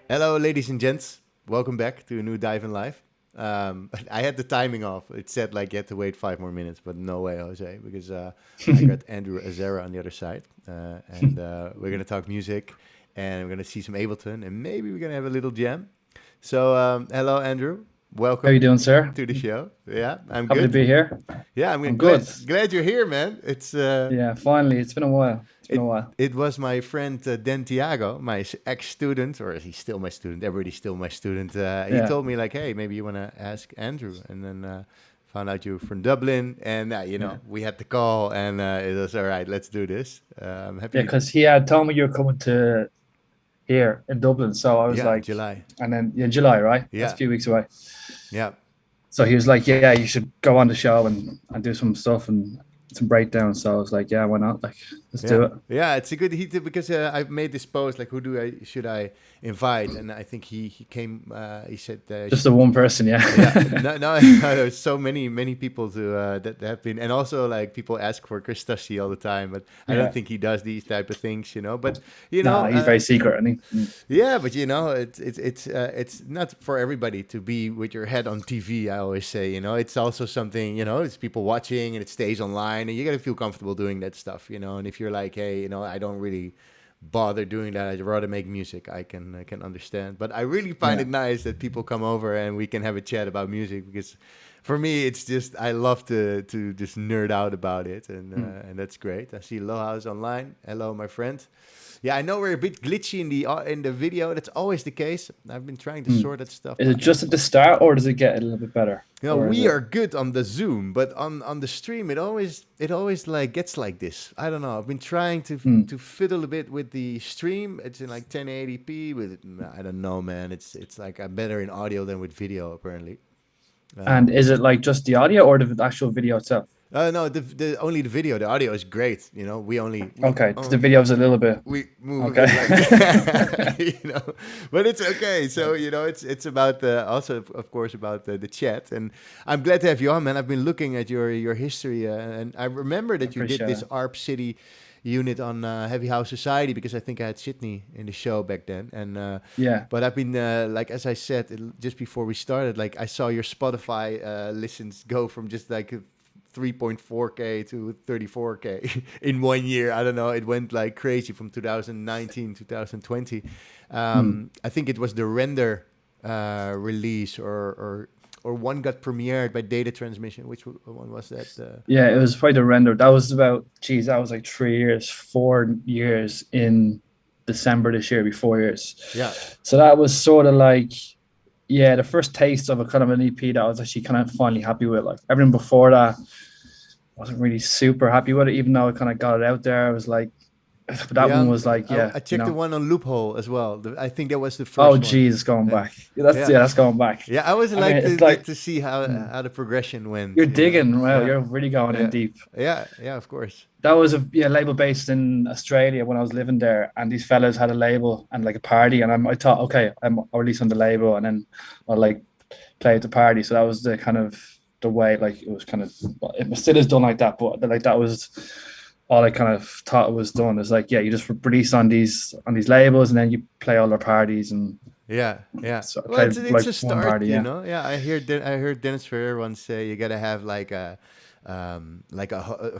Hello, ladies and gents. Welcome back to a new Dive in Live. I had the timing off. It said like you had to wait 5 more minutes, but no way, Jose, because I got Andrew Azara on the other side, and we're gonna talk music, and we're gonna see some Ableton, and maybe we're gonna have a little jam. So, hello, Andrew. Welcome. How you doing, sir? To the show. Yeah, I'm Happy good. to be here. Yeah, I'm good. Glad you're here, man. It's Yeah, finally. It's been a while. It was my friend Dan Tiago, my ex-student, or he's still my student. Everybody's still my student. He told me like, hey, maybe you want to ask Andrew, and then found out you're from Dublin, and we had the call, and it was all right. Let's do this. I'm happy. Yeah, because he had told me you're coming to here in Dublin, so I was like, July, and then July, right? Yeah, that's a few weeks away. Yeah. So he was like, yeah, you should go on the show and do some stuff and some breakdowns. So I was like, yeah, why not? Like, let's do it. Yeah, it's a good because I've made this post like, should I invite? And I think he came. He said just the one person, yeah. No, there's so many people that have been, and also like people ask for Chris Tushy all the time, but I don't think he does these type of things, But no, he's very secret, I think. Yeah, but it's not for everybody to be with your head on TV. I always say, it's also something, it's people watching and it stays online, and you got to feel comfortable doing that stuff, And if you're like, hey, I don't really bother doing that, I'd rather make music, I can understand. But I really find it nice that people come over and we can have a chat about music, because for me it's just, I love to just nerd out about it, and that's great. I see Lohaus online. Hello, my friend. Yeah, I know we're a bit glitchy in the video. That's always the case. I've been trying to sort that stuff. Is it just at the start, or does it get a little bit better? We are good on the Zoom, but on the stream, it always like gets like this. I don't know. I've been trying to fiddle a bit with the stream. It's in like 1080p with, I don't know, man. It's like I'm better in audio than with video apparently. And is it like just the audio or the actual video itself? No, the only the video. The audio is great. The video's a little bit. We move. Okay. But it's okay. So it's about also of course about the chat, and I'm glad to have you on, man. I've been looking at your history, and I remember that you did this ARP City unit on Heavy House Society, because I think I had Sydney in the show back then, and But I've been like, as I said just before we started, like I saw your Spotify listens go from just like 3.4K to 34K in 1 year. I don't know. It went like crazy from 2019, 2020. I think it was the Render release, or one got premiered by Data Transmission. Which one was that? Yeah, it was probably the Render. That was about, that was like 4 years in December this year, 4 years. Yeah. So that was sort of like, the first taste of a kind of an EP that I was actually kind of finally happy with. Like everything before that, I wasn't really super happy with it, even though I kind of got it out there. I was like, but one was like, I checked the one on Loophole as well. I think that was the first. Oh, geez, it's going back. That's going back. Yeah, I was like to see how the progression went. You're digging. Well, you're really going in deep. Yeah, of course. That was a label based in Australia when I was living there, and these fellas had a label and like a party, and I thought, okay, I'll release on the label, and then I'll like play at the party. So that was the kind of the way, like it was kind of, it still is done like that, but like that was all I kind of thought it was done. Is like, you just release on these labels, and then you play all their parties, and So it's a start, party, Yeah, I heard Dennis Ferrer once say you gotta have like a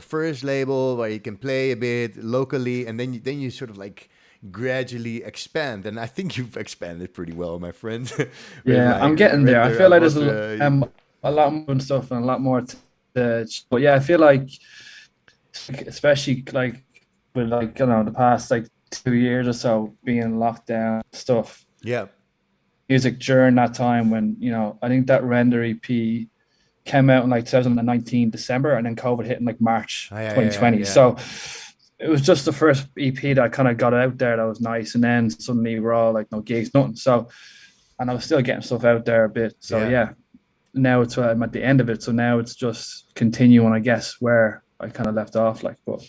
first label where you can play a bit locally, and then you sort of like gradually expand, and I think you've expanded pretty well, my friend. I'm getting there. I feel like there's a lot more stuff and a lot more but I feel like, especially like with like the past like 2 years or so being locked down stuff, music during that time when I think that Render EP came out in like 2019 December, and then COVID hit in like March 2020. So it was just the first EP that I kind of got out there that was nice, and then suddenly we're all like no gigs, nothing. So, and I was still getting stuff out there a bit. So Yeah. yeah, now it's I'm at the end of it. So now it's just continuing, I guess, where I kind of left off. Like, but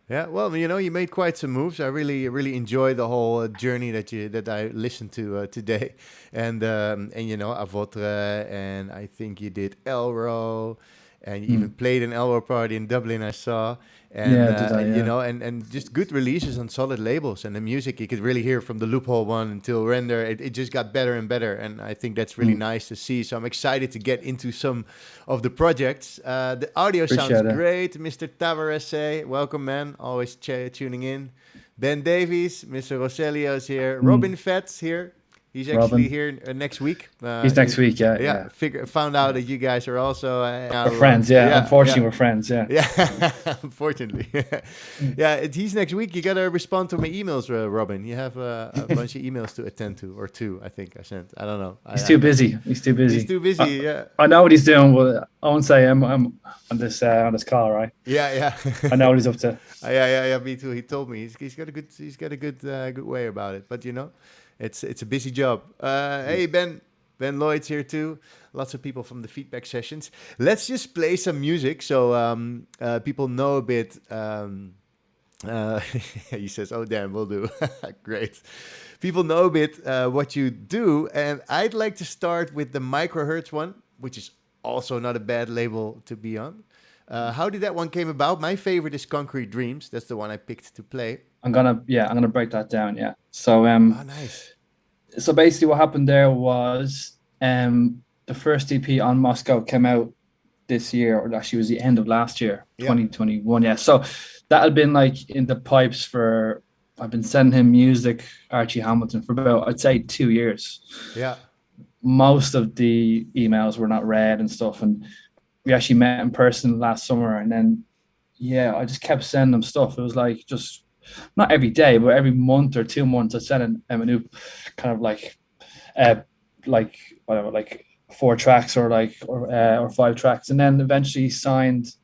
Yeah, well, you made quite some moves. I really enjoy the whole journey that I listened to today, and Avotre, and I think you did Elro, and you even played an Elro party in Dublin. I saw, and yeah, did I? Yeah, and just good releases on solid labels, and the music you could really hear from the Loophole one until Render. It just got better and better, and I think that's really nice to see. So I'm excited to get into some of the projects. The audio sounds great. Mr. Tavares, welcome, man. Always tuning in. Ben Davies, Mr. Roselio's here. Robin Fett's here. He's actually here next week. He's next week, yeah. Found out that you guys are also we're friends, yeah. Unfortunately, we're friends, yeah. Yeah, unfortunately. Yeah, he's next week. You got to respond to my emails, Robin. You have a bunch of emails to attend to, or two, I think I sent. I don't know. He's too busy. He's too busy. He's too busy, yeah. I know what he's doing, but I won't say I'm on this call, right? Yeah. I know what he's up to. Yeah, me too. He told me he's got a good way about it. But it's a busy job. Hey, Ben Lloyd's here too. Lots of people from the feedback sessions. Let's just play some music so people know a bit. He says, "Oh, damn, we'll do." Great. People know a bit what you do, and I'd like to start with the Microhertz one, which is also not a bad label to be on. How did that one came about? My favorite is Concrete Dreams. That's the one I picked to play. I'm gonna break that down. Yeah. So nice. So basically, what happened there was the first EP on Moscow came out this year, or actually it was the end of last year, 2021. Yeah. So that had been like in the pipes for. I've been sending him music, Archie Hamilton, for about, I'd say, 2 years. Yeah. Most of the emails were not read and stuff, and we actually met in person last summer, and then I just kept sending him stuff. It was like just not every day, but every month or 2 months I sent him a new kind of like whatever, like 4 tracks or 5 tracks, and then eventually he signed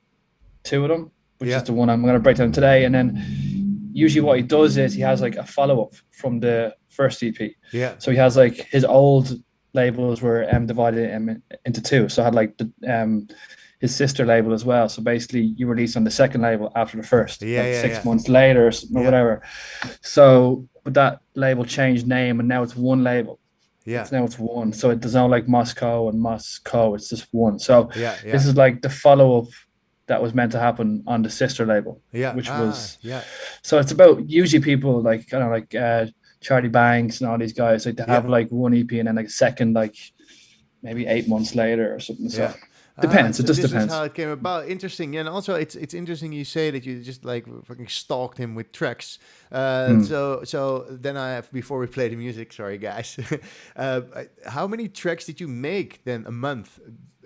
2 of them, which is the one I'm going to break down today. And then usually what he does is he has like a follow-up from the first EP. Yeah. So he has like his old labels were divided into 2. So I had like his sister label as well. So basically you release on the second label after the first, 6 months later or whatever. So but that label changed name, and now it's one label. Yeah. Now it's one. So there's no like Moscow and Moscow. It's just one. So this is like the follow-up that was meant to happen on the sister label. Yeah. Which was So it's about usually people like kind of like Charlie Banks and all these guys, like they have like one EP and then like a second like maybe 8 months later or something. So depends. It just depends. This is how it came about. Interesting. And also it's interesting you say that you just like fucking stalked him with tracks. So then I have, before we play the music, sorry guys, how many tracks did you make then a month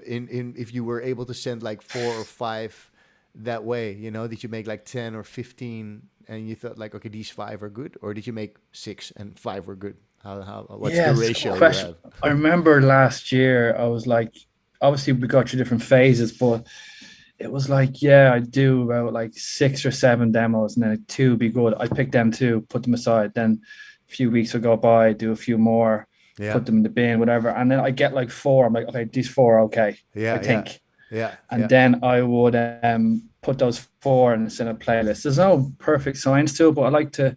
in if you were able to send like 4 or 5 that way, did you make like 10 or 15 and you thought like, okay, these 5 are good, or did you make 6 and 5 were good? What's the ratio you have? I remember last year I was like, obviously we got through different phases, but it was like, I do about like 6 or 7 demos, and then 2 be good. I pick them 2, put them aside. Then a few weeks will go by, do a few more, put them in the bin, whatever. And then I get like 4. I'm like, okay, these 4 are okay. I think. And then I would put those 4 and send a playlist. There's no perfect science to it, but I like to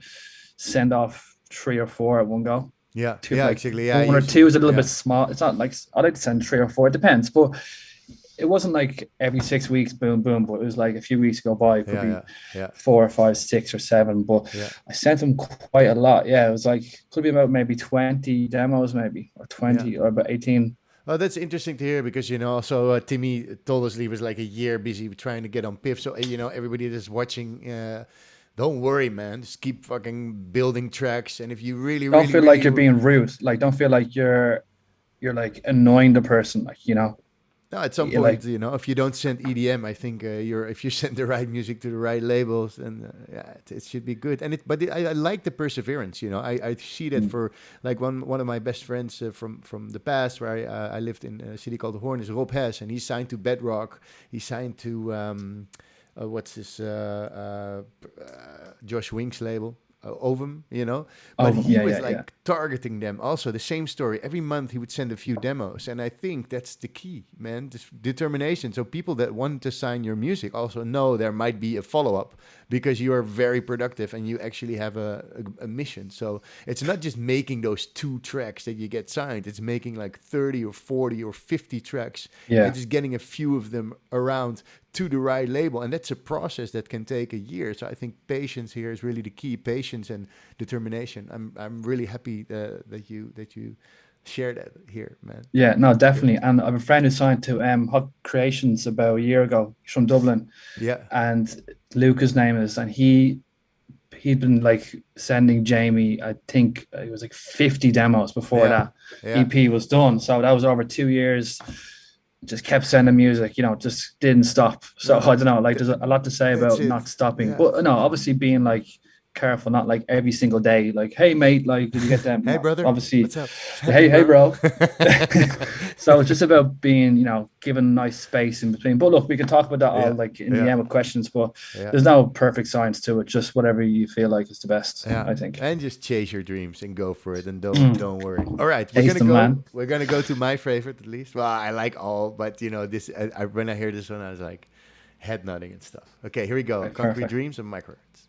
send off 3 or 4 at one go. Yeah, 2, exactly. Yeah, 1 or 2 is a little bit small. It's not like I like to send 3 or 4. It depends, but it wasn't like every 6 weeks, boom, boom. But it was like a few weeks go by, it could be 4 or 5, 6 or 7. But I sent them quite a lot. Yeah, it was like could be about maybe 20 demos, maybe or 20 or about 18. Oh, that's interesting to hear because, also Timmy told us he was like a year busy trying to get on PIF. So, everybody that's watching, don't worry, man. Just keep fucking building tracks. And if you really don't feel like you're being rude, like don't feel like you're like annoying the person, like, No, at some point, if you don't send EDM, I think if you send the right music to the right labels, then it should be good. And I like the perseverance. I see that for like one of my best friends from the past, where I lived in a city called Hoorn, is Rob Hess, and he signed to Bedrock. He signed to what's this Josh Wink's label, Ovum, you know, but Oh he yeah, was yeah, like yeah. targeting them. Also, the same story. Every month he would send a few demos, and I think that's the key, man. This determination. So people that want to sign your music also know there might be a follow up because you are very productive and you actually have a mission. So it's not just making those 2 tracks that you get signed. It's making like 30 or 40 or 50 tracks and Yeah. just getting a few of them around to the right label, and that's a process that can take a year. So I think patience here is really the key. Patience and determination. I'm really happy that you share that here, man. Yeah, no, Good. definitely. And I have a friend who signed to Hot Creations about a year ago. He's from Dublin, Yeah, and Luke, his name is, and he'd been like sending Jamie, I think it was like 50 demos before yeah, that yeah, EP was done. So that was over 2 years. Just kept sending music, just didn't stop. So no, I don't know, like th- there's a lot to say that's about it. not stopping. Yeah. But no, obviously being like careful, not like every single day, like, hey mate, like did you get them? Hey brother, Obviously, what's up? What's hey, happening, hey bro? bro. So it's just about being, given nice space in between. But look, we can talk about that all Yeah, like in the yeah, end with questions, but yeah, there's no perfect science to it. Just whatever you feel like is the best, yeah. I think. And just chase your dreams and go for it, and don't worry. All right, we're Chase gonna them, go. man. We're gonna go to my favorite at least. Well, I like all, but this. When I hear this one, I was like head nodding and stuff. Okay, here we go. Okay, Concrete perfect. Dreams and Microhertz.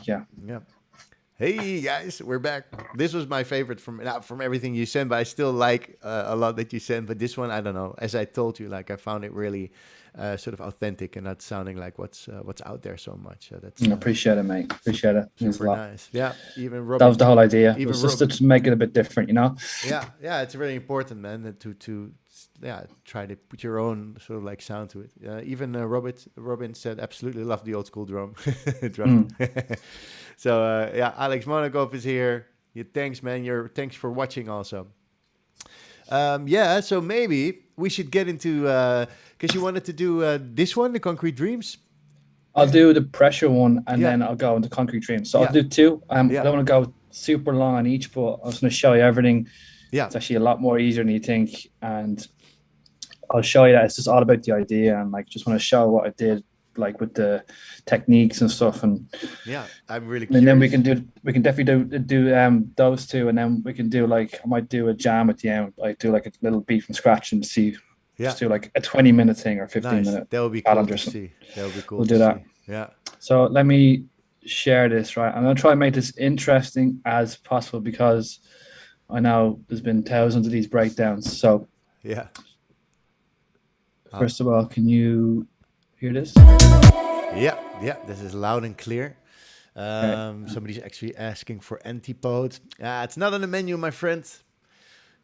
Yeah. Yeah. Hey guys, we're back. This was my favorite from everything you sent, but I still like a lot that you sent. But this one, I don't know. As I told you, like I found it really sort of authentic and not sounding like what's out there so much. So that's Appreciate it, mate. Appreciate it. Means a super lot. nice. Yeah, even That was Robin. the whole idea. It Even was just Rob. to make it a bit different. Yeah, yeah, it's really important, man, to try to put your own sort of like sound to it. Even Robin said absolutely love the old school drum. So Alex Monagov is here. Thanks, man. Thanks for watching also. So maybe we should get into because you wanted to do this one, the Concrete Dreams. I'll do the pressure one, and then I'll go into Concrete Dreams. So I'll do two. I don't want to go super long on each, but I was going to show you everything. Yeah, it's actually a lot more easier than you think, and I'll show you that it's just all about the idea, and like just want to show what I did, like with the techniques and stuff. And I'm really curious. And then we can definitely do those two, and then we can do like I might do a jam at the end, like do like a little beat from scratch and see. Just do like a 20-minute thing or 15-minute. That would be cool to see. That would be cool. We'll do that. Yeah. So let me share this, right? I'm going to try and make this interesting as possible because I know there's been thousands of these breakdowns. So first of all, can you hear this? Yeah. This is loud and clear. Somebody's actually asking for Antipode. It's not on the menu, my friend.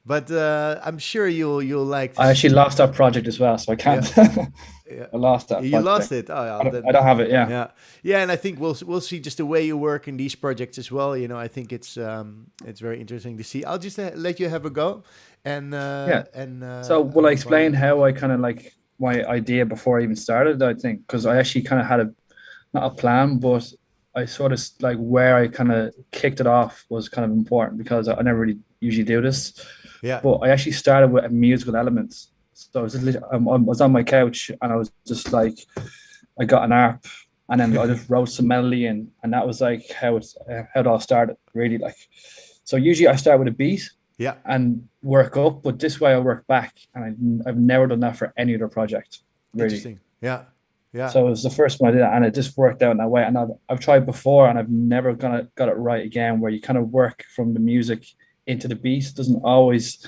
But I'm sure you'll like this. I actually lost that project as well, so I can't. I lost that. You lost it. Oh, yeah. I don't have it. Yeah. And I think we'll see just the way you work in these projects as well. You know, I think it's very interesting to see. I'll just let you have a go. And so will I explain how I kind of like my idea before I even started? I think because I actually kind of had not a plan, but I sort of like where I kind of kicked it off was kind of important because I never really usually do this. Yeah. But I actually started with musical elements. So I was on my couch and I was just like, I got an harp and then I just wrote some melody in, and that was like how it all started, really. Like, so usually I start with a beat and work up, but this way I work back, and I've never done that for any other project, really. Interesting. Yeah. So it was the first one I did that, and it just worked out in that way. And I've tried before, and I've never got it right again, where you kind of work from the music into the beat. It doesn't always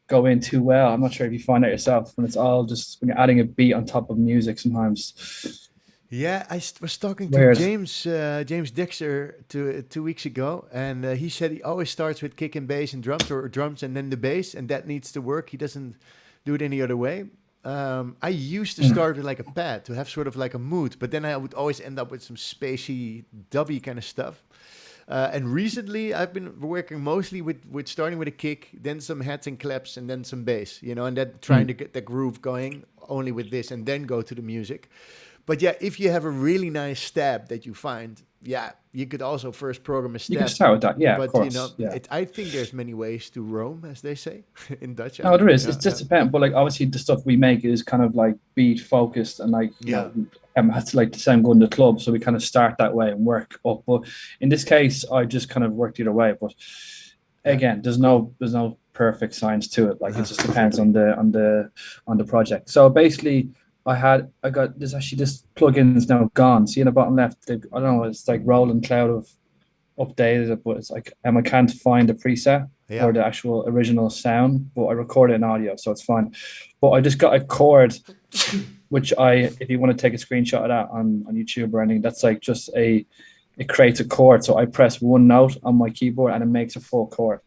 go in too well. I'm not sure if you find that yourself when it's all just when you're adding a beat on top of music sometimes. Yeah, I was talking to James Dexter 2 weeks ago, and he said he always starts with kick and bass and drums, or drums and then the bass, and that needs to work. He doesn't do it any other way. I used to start with like a pad to have sort of like a mood, but then I would always end up with some spacey, dubby kind of stuff. And recently, I've been working mostly with starting with a kick, then some hats and claps, and then some bass, and then trying to get the groove going only with this, and then go to the music. But yeah, if you have a really nice stab that you find, you could also first program a stab. You can start with that, but of course. I think there's many ways to roam, as they say in Dutch. No, there is. It just depends. But like obviously, the stuff we make is kind of like beat focused, and like it's like the same go in the club. So we kind of start that way and work up. But in this case, I just kind of worked either way. But again, there's no perfect science to it. Like it just depends on the project. So basically, I got this plugin's now gone. See in the bottom left, I don't know, it's like Rolling Cloud of updated it, but it's like I can't find the preset or the actual original sound, but I record it in audio, so it's fine. But I just got a chord, which if you want to take a screenshot of that on YouTube or anything, that's like just it creates a chord. So I press one note on my keyboard and it makes a full chord.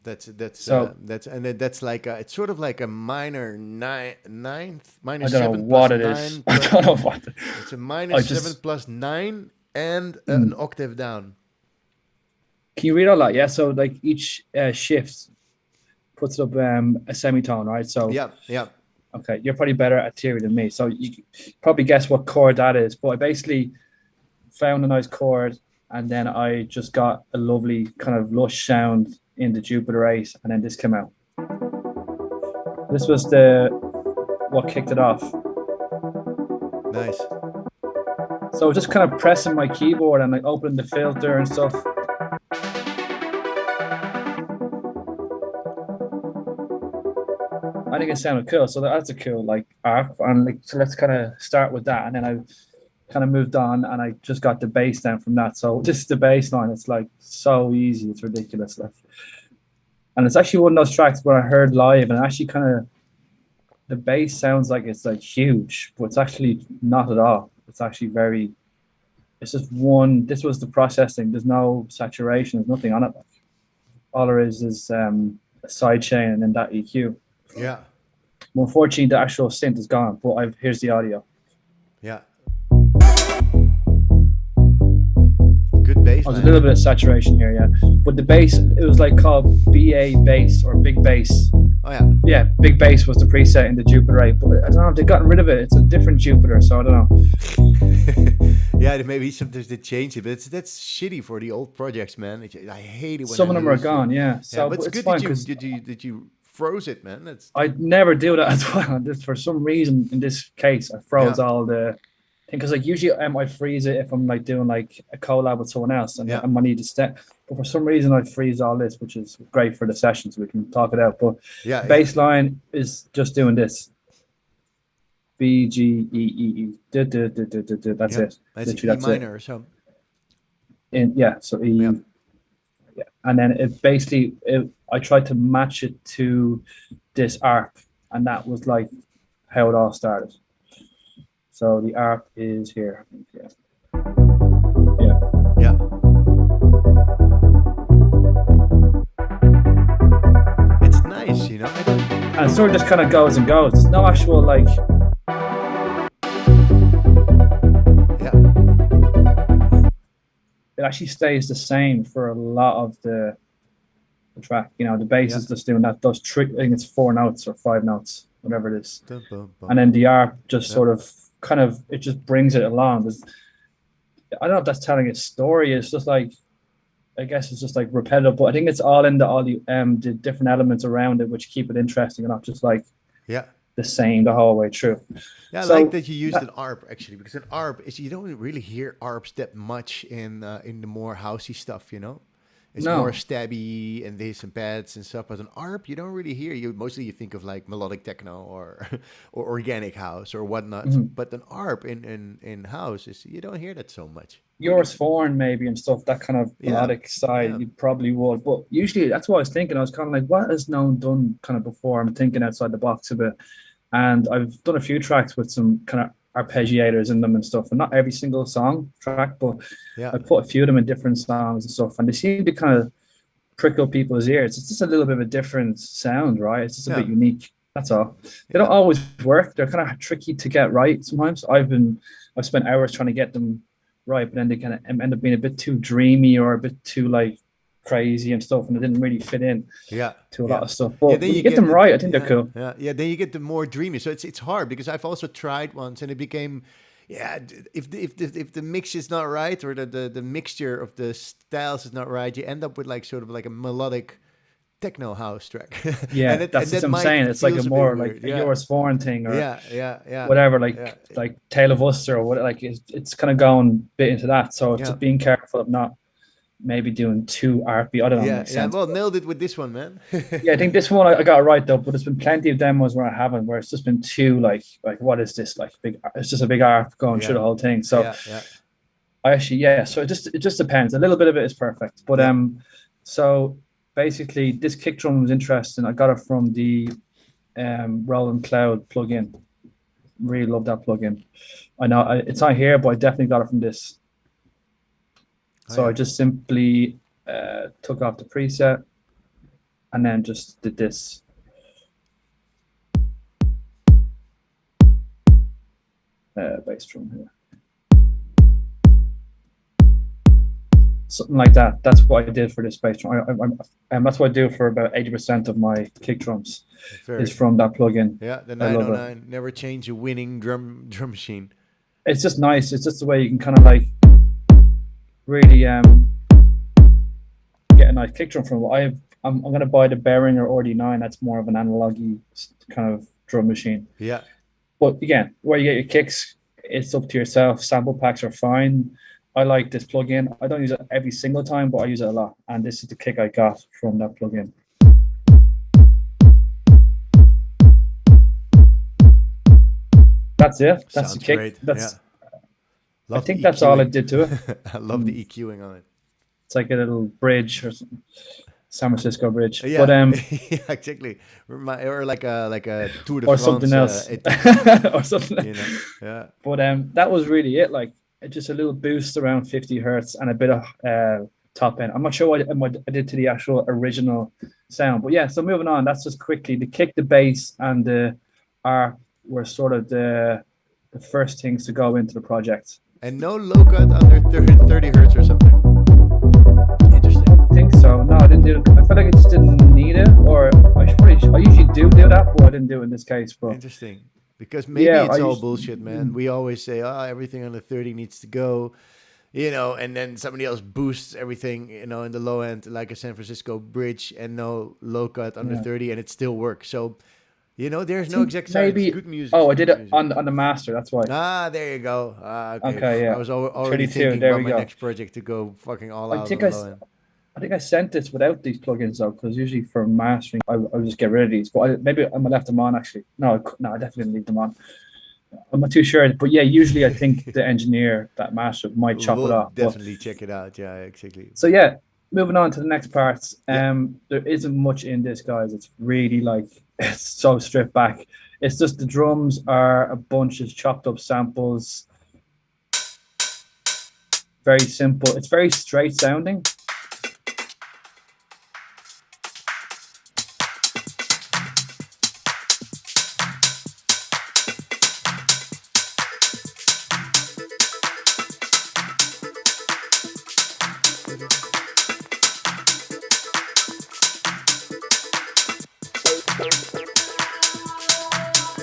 That's like it's sort of like a minor ninth, minor 7 plus 9. I don't know what it is. It's a minor 7 plus 9 and an octave down. Can you read all that? Yeah. So like each shift puts up a semitone, right? So yeah. Okay, you're probably better at theory than me, so you probably guess what chord that is. But I basically found a nice chord, and then I just got a lovely kind of lush sound in the Jupiter 8, and then this came out. This was what kicked it off. Nice. So just kind of pressing my keyboard and like opening the filter and stuff. I think it sounded cool. So that's a cool like arc, and like so let's kind of start with that, and then I kind of moved on, and I just got the bass down from that. So this is the bass line. It's like so easy. It's ridiculous. Like, and it's actually one of those tracks where I heard live, and actually kind of the bass sounds like it's like huge, but it's actually not at all. It's actually it's just one. This was the processing. There's no saturation. There's nothing on it. All there is a sidechain and then that EQ. Yeah. Well, unfortunately, the actual synth is gone, but here's the audio. Yeah. Good bass. There's a little bit of saturation here, yeah. But the bass, it was like called BA bass or big bass. Oh yeah. Yeah, big bass was the preset in the Jupiter 8, but I don't know, they've gotten rid of it. It's a different Jupiter, so I don't know. Yeah, maybe sometimes they change it, but that's shitty for the old projects, man. I hate it when some of them are gone, yeah. So yeah, but it's good fine, that you froze it, man. That's I never do that as well. Just for some reason, in this case, I froze all the thing because like usually I freeze it if I'm like doing like a collab with someone else and I need to step. But for some reason, I freeze all this, which is great for the session, so we can talk it out. But bass line is just doing this. B G E E E. That's it. That's E minor or something. So E. Yeah, and then it basically I tried to match it to this ARP, and that was like how it all started. So the ARP is here. Yeah. It's nice, you know. And it sort of just kind of goes and goes. There's no actual like. It actually stays the same for a lot of the track. You know, the bass is just doing that. Those I think it's 4 notes or 5 notes, whatever it is. And then the ARP just sort of kind of it just brings it along. I don't know if that's telling a story. It's just like I guess it's just like repetitive, but I think it's all in the different elements around it which keep it interesting and not just like the same the whole way through. Yeah, I like that you used an ARP actually, because an ARP is you don't really hear ARPs that much in the more housey stuff, you know. It's more stabby and there's some pads and stuff. But an ARP, you don't really hear. You think of like melodic techno or organic house or whatnot. Mm-hmm. But an ARP in house you don't hear that so much. Yours foreign maybe and stuff, that kind of melodic side, you probably would. But usually that's what I was thinking. I was kind of like, what has no one done kind of before? I'm thinking outside the box a bit. And I've done a few tracks with some kind of arpeggiators in them and stuff, and not every single song track, but I put a few of them in different songs and stuff, and they seem to kind of prickle people's ears. It's just a little bit of a different sound, right? It's just a bit unique. That's all. They don't always work. They're kind of tricky to get right sometimes. I've spent hours trying to get them right, but then they kind of end up being a bit too dreamy or a bit too like crazy and stuff, and it didn't really fit in to a lot of stuff. But when you get them right, I think they're cool. Then you get the more dreamy. So it's hard because I've also tried once and it became if the mix is not right or the mixture of the styles is not right, you end up with like sort of like a melodic techno house track. That's what I'm saying. It's like a more like a yours foreign thing or whatever, like Tale of Worcester or what, like it's kind of going a bit into that. So it's just being careful of not maybe doing too RP. I don't know. Well, nailed it with this one, man. I think this one I got it right though, but there's been plenty of demos where I haven't, where it's just been too like what is this, like big, it's just a big ARP going through the whole thing. So I actually so it just depends. A little bit of it is perfect, but so basically this kick drum was interesting. I got it from the Roland Cloud plugin. Really love that plugin. I know it's not here, but I definitely got it from this. So I just simply took off the preset and then just did this. Bass drum here. Something like that. That's what I did for this bass drum. That's what I do for about 80% of my kick drums is from that plugin. Yeah, the 909. Never change a winning drum machine. It's just nice. It's just the way you can kind of like really get a nice kick drum from it. I'm going to buy the Behringer RD9. That's more of an analog-y kind of drum machine. Yeah. But again, where you get your kicks, it's up to yourself. Sample packs are fine. I like this plugin. I don't use it every single time, but I use it a lot. And this is the kick I got from that plugin. That's it. That's the kick. Great. I think that's all I did to it. I love the EQing on it. It's like a little bridge or something. San Francisco bridge. But exactly. Or like a Tour de or France. Something else. Or something. You know? Yeah. But that was really it. Like just a little boost around 50 hertz and a bit of top end. I'm not sure what I did to the actual original sound, but yeah. So moving on, that's just quickly the kick, the bass, and the arp were sort of the first things to go into the project. And no low cut under 30 hertz or something. Interesting. I think so. No, I didn't do it. I feel like I just didn't need it, or I usually do that, but I didn't do it in this case. But interesting. Because maybe it's all bullshit, man. We always say, oh, everything under 30 needs to go, and then somebody else boosts everything, in the low end, like a San Francisco bridge, and no low cut under 30, and it still works. So, there's no exact science. Maybe Good music. Oh, I did it on the master. That's why. There you go. Okay. Okay, yeah. I was already thinking there about we my go. next project to go fucking all out think on the low end. I think I sent this without these plugins though, because usually for mastering, I would just get rid of these. But maybe I left them on actually. No, I definitely didn't leave them on. I'm not too sure, but yeah, usually I think the engineer that master might chop it off. Definitely check it out. Yeah, exactly. So yeah, moving on to the next parts. There isn't much in this, guys. It's really it's so stripped back. It's just the drums are a bunch of chopped up samples. Very simple. It's very straight sounding.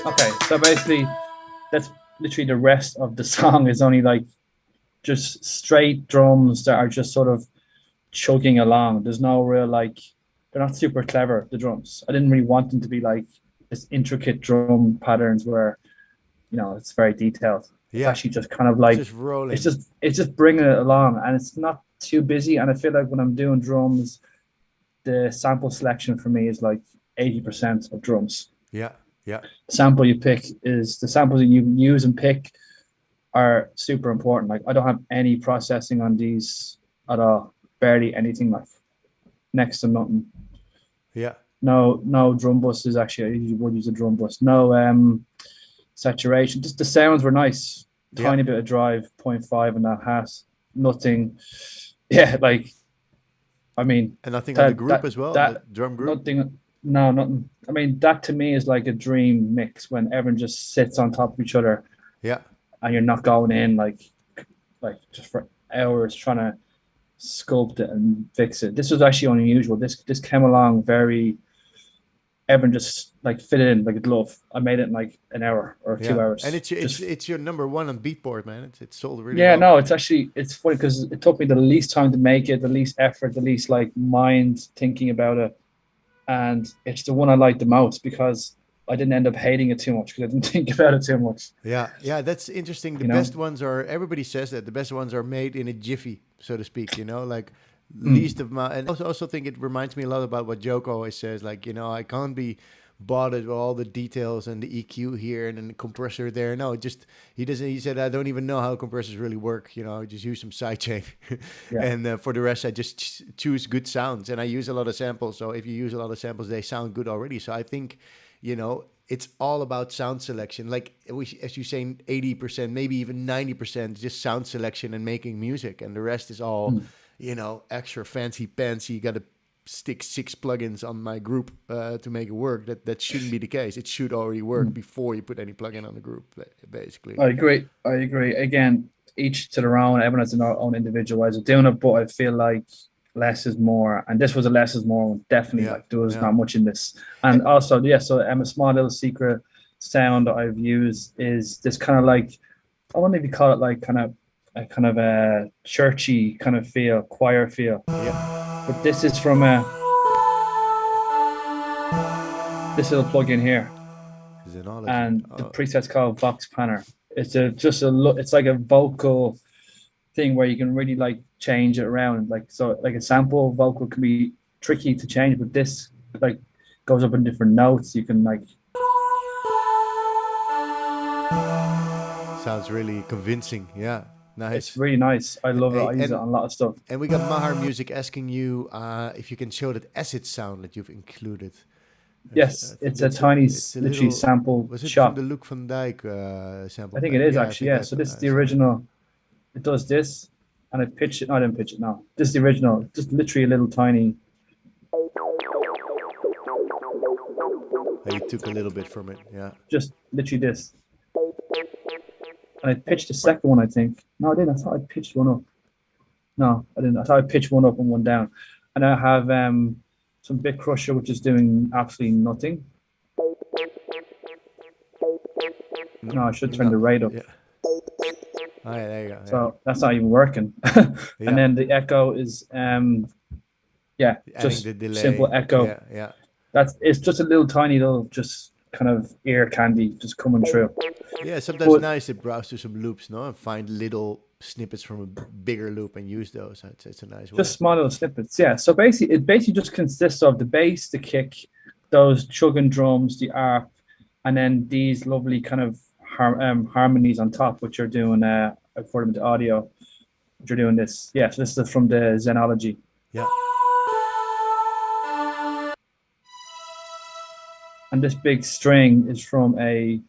Okay, so basically, that's literally the rest of the song is only just straight drums that are just sort of chugging along. There's no real they're not super clever, the drums. I didn't really want them to be this intricate drum patterns where, it's very detailed. It's actually just kind of just rolling. It's just bringing it along, and it's not too busy. And I feel like when I'm doing drums, the sample selection for me is 80% of drums. Yeah. Yeah. The sample you pick is the samples that you use and pick are super important. I don't have any processing on these at all. Barely anything, next to nothing. Yeah. No drum buses. Actually, I usually would use a drum bus. No saturation. Just the sounds were nice. Tiny bit of drive, 0.5 in that hat. Nothing. Yeah, I mean. And nothing on the group as well. The drum group. Nothing. No, nothing. I mean, that to me is like a dream mix when everyone just sits on top of each other. Yeah. And you're not going in just for hours trying to sculpt it and fix it. This was actually unusual. This came along very. Everyone just fit it in like a glove. I made it in an hour or 2 hours. And it's your number one on Beatport, man. It's sold really well. No, it's funny because it took me the least time to make it, the least effort, the least mind thinking about it. And it's the one I like the most because I didn't end up hating it too much because I didn't think about it too much. Yeah, that's interesting. The best ones are, everybody says that, the best ones are made in a jiffy, so to speak, least of my... And I also think it reminds me a lot about what Joko always says, I can't be bothered with all the details and the EQ here and then the compressor there. No, he said, I don't even know how compressors really work. I just use some sidechain. And for the rest, I just choose good sounds. And I use a lot of samples. So if you use a lot of samples, they sound good already. So I think, it's all about sound selection. As you say, 80%, maybe even 90%, just sound selection and making music. And the rest is all, extra fancy pants. You got to stick 6 plugins on my group to make it work. That shouldn't be the case. It should already work before you put any plugin on the group, basically. I agree. Again, each to their own. Everyone has their own individual ways of doing it, but I feel like less is more, and this was a less is more one. Definitely. There was not much in this. And also, so a small little secret sound that I've used is this kind of I wonder if you call it kind of a churchy kind of feel, choir feel. But this is from this little plug-in here, and the preset's called Vox Panner. It's it's like a vocal thing where you can really change it around. A sample vocal can be tricky to change, but this goes up in different notes. You can sounds really convincing. Yeah. Nice. It's really nice. I love it. I use it on a lot of stuff. And we got Mahar Music asking you if you can show that acid sound that you've included. Yes, it's a tiny, literally sample was it shot. From the Luke van Dijk sample? I think it is actually. Yeah. So this is the original. It does this, and I pitched it. No, I didn't pitch it. No, this is the original. Just literally a little tiny. You took a little bit from it, yeah. Just literally this. And I pitched the second one, I think. No, I didn't. I thought I pitched one up. No, I didn't. I thought I pitched one up and one down. And I have some bit crusher, which is doing absolutely nothing. No, I should turn the rate up. Yeah. Oh, yeah, there you go. So that's not even working. And then the echo is just simple echo. Yeah. It's just a little tiny little just kind of ear candy just coming through. Yeah, sometimes it's nice to browse through some loops, no, and find little snippets from a bigger loop and use those. It's a nice way. Just small little snippets, yeah. So basically, it just consists of the bass, the kick, those chugging drums, the arp, and then these lovely kind of harmonies on top, which are doing according to audio, which are doing this. Yeah, so this is from the Zenology. Yeah. And this big string is from a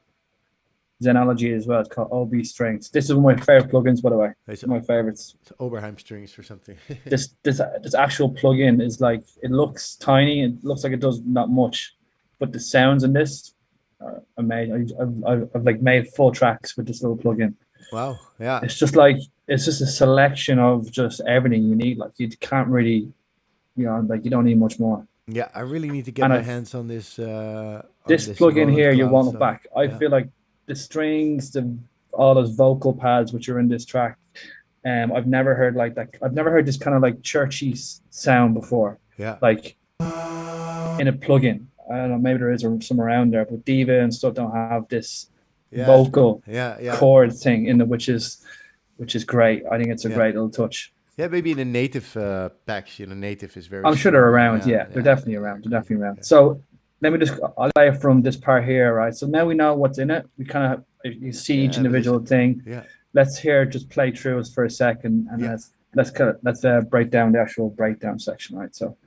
Zenology as well. It's called OB Strings. This is one of my favorite plugins, by the way. It's my favorites. It's Oberheim strings or something. this actual plugin is like, it looks tiny. It looks like it does not much, but the sounds in this are amazing. I've like made full tracks with this little plugin. Wow. Yeah. It's just a selection of just everything you need. Like you can't really, like you don't need much more. Yeah, I really need to get my hands on this. This plugin here, you won't look back. I feel like the strings, all those vocal pads which are in this track, I've never heard like that. I've never heard this kind of like churchy sound before. Yeah. Like in a plugin. I don't know, maybe there is some around there, but Diva and stuff don't have this vocal chord thing in it, which is great. I think it's a great little touch. Yeah, maybe in a native packs, native is very. I'm sure they're around. Yeah, they're definitely around. They're definitely around. So let me I'll play from this part here, right? So now we know what's in it. We kind of you see each individual thing. Yeah. Let's just play through us for a second, and let's break down the actual breakdown section, right? So.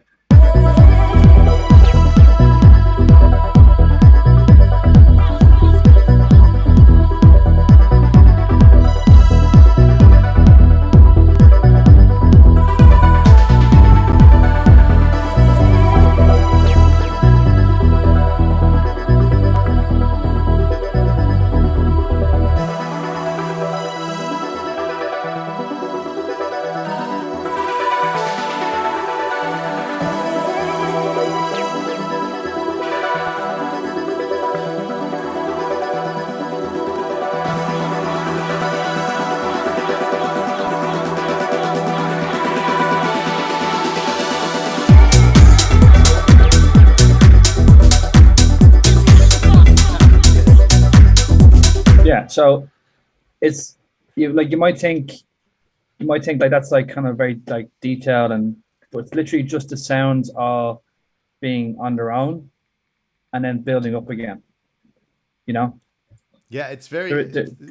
So it's you might think like that's like kind of very like detailed but it's literally just the sounds all being on their own and then building up again. Yeah, it's very.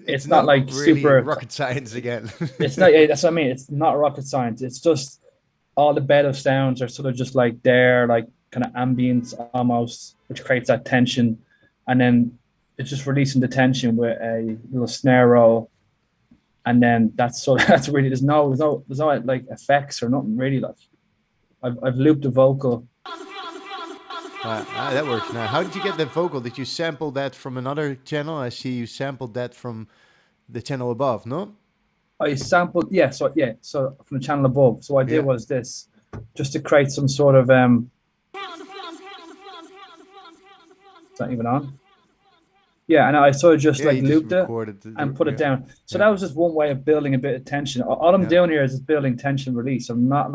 It's not like really super rocket science again. It's not. That's what I mean. It's not rocket science. It's just all the bed of sounds are sort of just like there, like kind of ambience almost, which creates that tension, and then it's just releasing the tension with a little snare roll, and then that's really there's no like effects or nothing really. Like I've looped the vocal. That works now. How did you get the vocal? Did you sample that from another channel? I see you sampled that from the channel above, no? I sampled, so from the channel above. So what I did was this, just to create some sort of is that even on? Yeah, and I sort of just looped it and put it down. So that was just one way of building a bit of tension. All I'm doing here is just building tension release. I'm not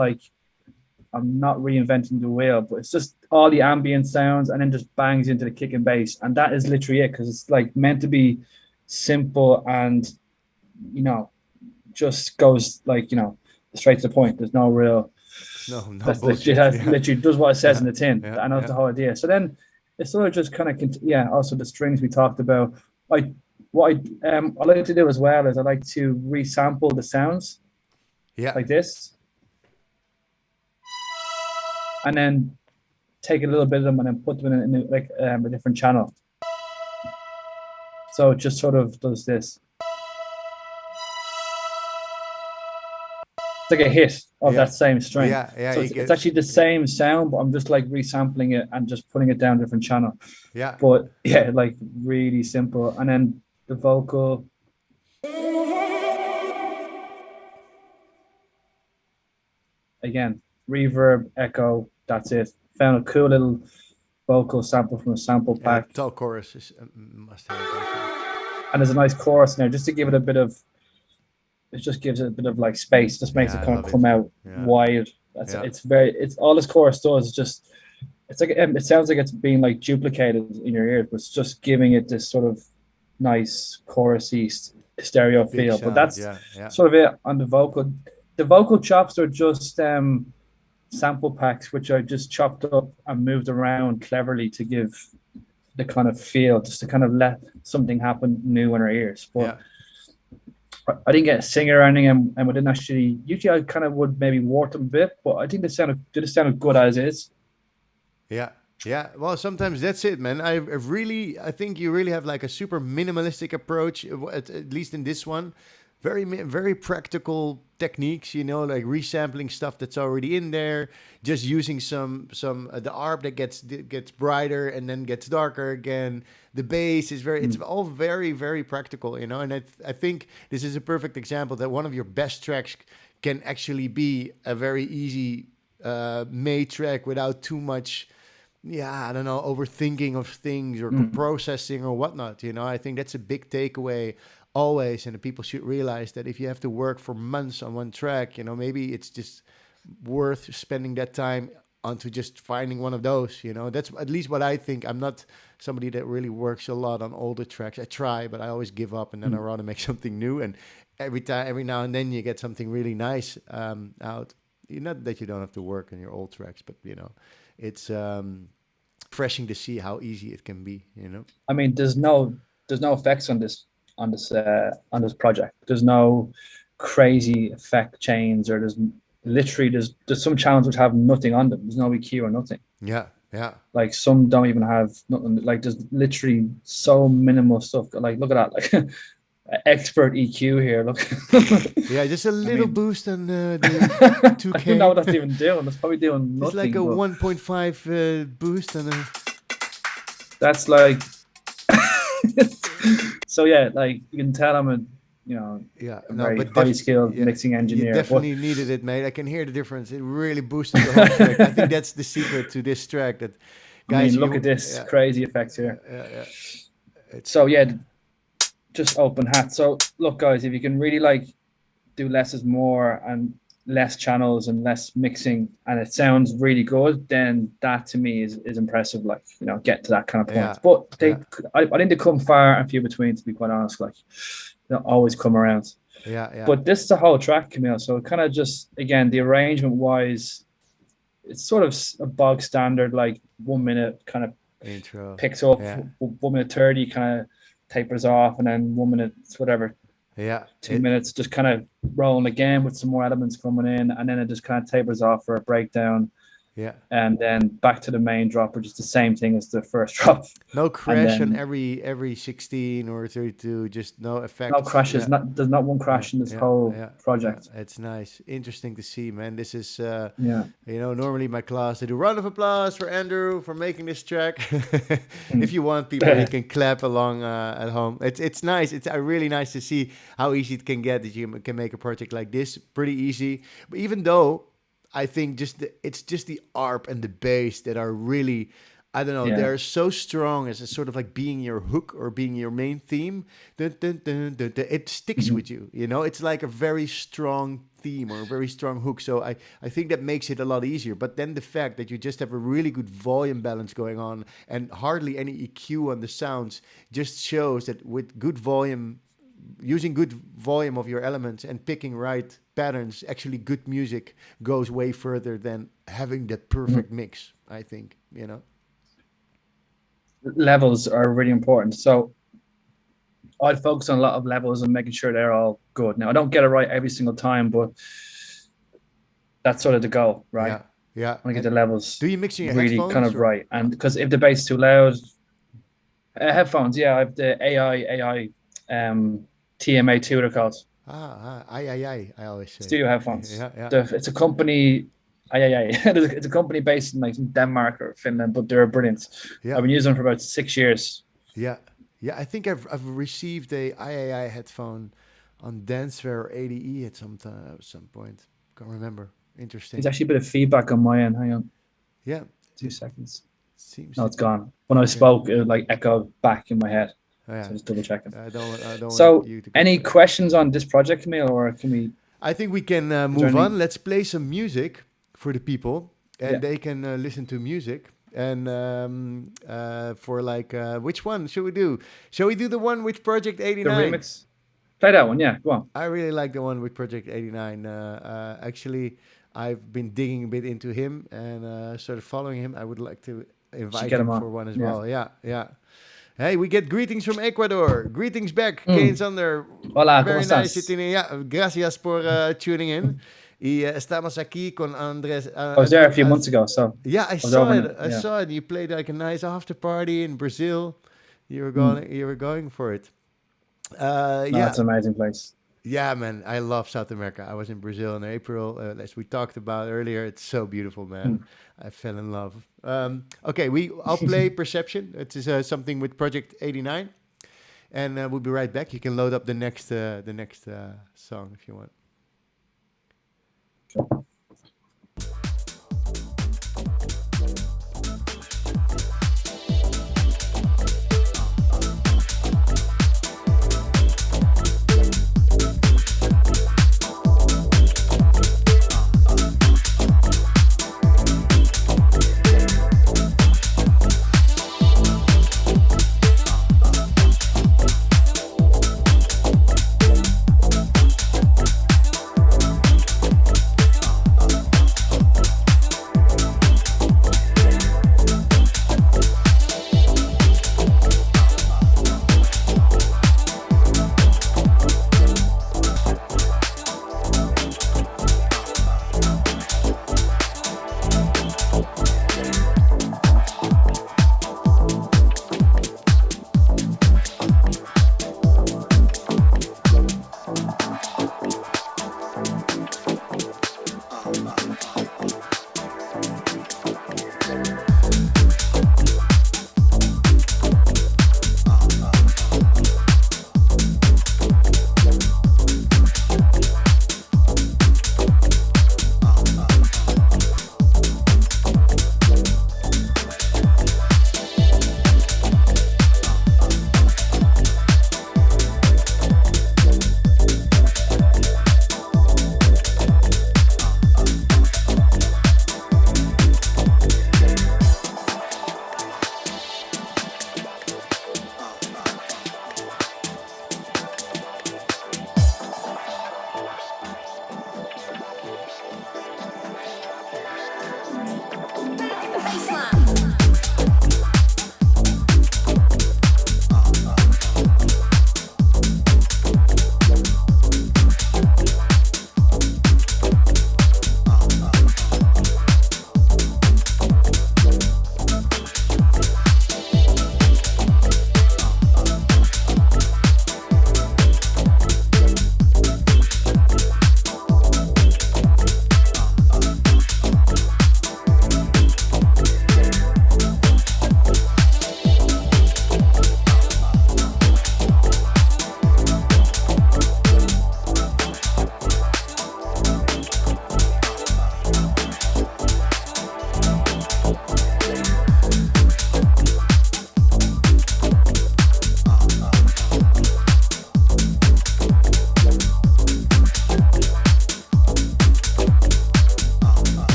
reinventing the wheel, but it's just all the ambient sounds and then just bangs into the kick and bass. And that is literally it, because it's like meant to be simple and, just goes like, straight to the point. There's no real, that's literally does what it says in the tin. And that's the whole idea. So then it's sort of just kind of, also the strings we talked about. What I like to do as well is I like to resample the sounds like this. And then take a little bit of them and then put them in a different channel. So it just sort of does this. like a hit of that same string. Yeah, So it's actually the same sound, but I'm just like resampling it and just putting it down a different channel. Yeah. But yeah, like really simple. And then the vocal. Again, reverb, echo, that's it. Found a cool little vocal sample from a sample pack. Tall chorus is must have. And there's a nice chorus in there just to give it a bit of, it just gives it a bit of like space, just makes it kind of come out wide. It's all this chorus does is just, it's like, it sounds like it's being like duplicated in your ears, but it's just giving it this sort of nice chorusy stereo feel. But that's sort of it on the vocal. The vocal chops are just sample packs, which I just chopped up and moved around cleverly to give the kind of feel, just to kind of let something happen new in our ears. But I didn't get a singer or anything, and we didn't actually. Usually, I kind of would maybe warp them a bit, but I think it sounded good as is. Yeah. Well, sometimes that's it, man. I think you really have like a super minimalistic approach, at least in this one. Very, very practical techniques, you know, like resampling stuff that's already in there, just using some the ARP that gets brighter and then gets darker again. The bass is it's all very, very practical, you know. And I think this is a perfect example that one of your best tracks can actually be a very easy made track without too much, I don't know, overthinking of things or processing or whatnot. You know, I think that's a big takeaway always, and people should realize that if you have to work for months on one track, you know, maybe it's just worth spending that time onto just finding one of those, you know. That's at least what I think. I'm not somebody that really works a lot on older tracks. I try, but I always give up, and then I rather make something new. And every now and then you get something really nice out. Not that you don't have to work on your old tracks, but you know, it's refreshing to see how easy it can be, you know. I mean, there's no effects on this project. There's no crazy effect chains, or there's some channels which have nothing on them. There's no EQ or nothing. Yeah. Like some don't even have nothing. Like there's literally so minimal stuff. Like look at that, like expert EQ here. Look. Just a little boost on the 2K. I don't know what that's even doing. That's probably doing nothing. It's like a 1.5 boost on a. That's like. So yeah, like you can tell I'm a very high skilled mixing engineer. You definitely needed it, mate. I can hear the difference. It really boosted the whole track. I think that's the secret to this track. That guys, look at this crazy effects here. Yeah. So yeah, just open hat. So look, guys, if you can really like do less is more and less channels and less mixing, and it sounds really good, then that to me is impressive. Like, you know, get to that kind of point. But I think they come far and few between, to be quite honest. Like, they don't always come around. Yeah. But this is a whole track, Camiel. So it kind of just, again, the arrangement wise, it's sort of a bog standard, like 1 minute kind of intro picks up, 1 minute 30 kind of tapers off, and then 1 minute whatever. 2 minutes just kind of rolling again with some more elements coming in, and then it just kind of tapers off for a breakdown. And then back to the main drop, which is the same thing as the first drop. No crash on every 16 or 32, just no effect. No crashes. There's not one crash in this whole project. It's nice. Interesting to see, man. This is you know, normally my class, I do round of applause for Andrew for making this track. If you want people, you can clap along at home. It's nice. It's really nice to see how easy it can get, that you can make a project like this. Pretty easy. But even though I think it's just the ARP and the bass that are really, I don't know, they're so strong as a sort of like being your hook or being your main theme. It sticks with you, you know? It's like a very strong theme or a very strong hook. So I think that makes it a lot easier. But then the fact that you just have a really good volume balance going on and hardly any EQ on the sounds just shows that with good volume, using good volume of your elements and picking right patterns, actually good music goes way further than having the perfect mix, I think, you know. Levels are really important. So I'd focus on a lot of levels and making sure they're all good. Now, I don't get it right every single time, but that's sort of the goal, right? Yeah. I want to get the levels do you mix in your really headphones, kind of right. And because if the bass is too loud, headphones, I have the AI TMA2, they're called. I always say. Studio headphones. Yeah, yeah, It's a company. It's a company based in like Denmark or Finland, but they're brilliant. yeah, I've been using them for about 6 years. yeah, yeah. I think I've received a III headphone on Danceware 80E at some point. Can't remember. There's Interesting. actually a bit of feedback on my end. Hang on, Yeah, 2 seconds. seems No, to it's be. gone. When I Yeah, spoke, it would like echo back in my head. oh, yeah. So just double checking. I don't want So, you to get. any questions on this project, Camille, or can we? I think we can Is there move any? on. Let's play some music for the people, and Yeah, they can listen to music. And for like, which one should we do? Shall we do the one with Project the 89? remix. Play that one. Yeah, go on. I really like the one with Project 89. Actually, I've been digging a bit into him and started following him. I would like to Should invite get him him for on. one as Yeah. well. Yeah, yeah. Hey, we get greetings from Ecuador. Greetings back, Kane Mm. Sander. Hola, ¿cómo Very nice estás? sitting in. Yeah, gracias por tuning in. Y estamos aquí con Andres. I was there a few months ago, so Yeah, I I was saw over in it. it. I Yeah. saw it. You played like a nice after party in Brazil. You were Mm. going. You were going for it. No, Yeah, it's an amazing place. yeah, man. I love South America. I was in Brazil in April, as we talked about earlier. It's so beautiful, man. Mm. I fell in love. Okay, I'll play Perception. It is something with Project 89, and we'll be right back. You can load up the next song if you want. Sure.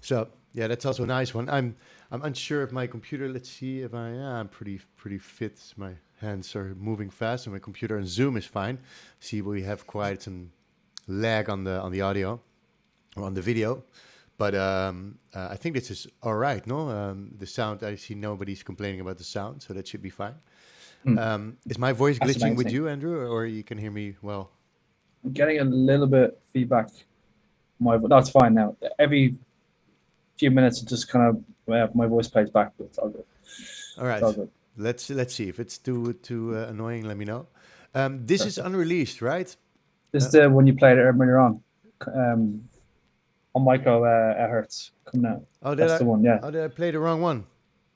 So yeah, that's also a nice one. I'm unsure if my computer. Let's see if I'm pretty fit. My hands are moving fast, and my computer and Zoom is fine. See, we have quite some lag on the audio or on the video, but I think this is all right. No, the sound. I see nobody's complaining about the sound, so that should be fine. Is my voice That's glitching with amazing. you, Andrew, or you can hear me well? I'm getting a little bit feedback. That's fine now. Every few minutes, it just kind of my voice plays back, but it's all good. All right. It's all good. Let's see if it's too annoying. Let me know. This is unreleased, right? This is the one you played earlier on micro hertz coming out. Oh, That's the one, yeah. Oh, did I play the wrong one?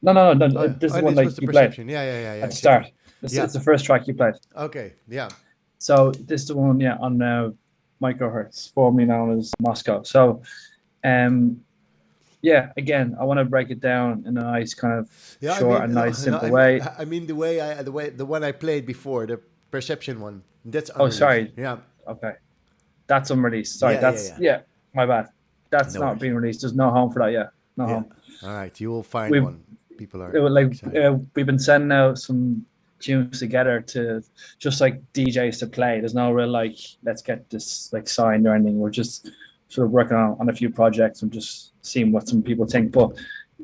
No. Oh, This is the oh, one this like was the you played perception. Yeah. at the start. Yeah. It's the first track you played. Okay. Yeah. So this is the one, yeah, on microhertz, formerly known as Moscow. So, yeah, again, I want to break it down in a nice kind of short and nice, simple way. I mean the one I played before, the perception one. That's Oh, unreleased. sorry. Yeah. Okay, that's unreleased. Sorry, yeah. My bad. That's No not worries. being released. There's no home for that yet. No home. All right, you will find one. People are we've been sending out some tunes together to just like DJs to play. There's no real like let's get this like signed or anything. We're just sort of working on a few projects and just seeing what some people think. But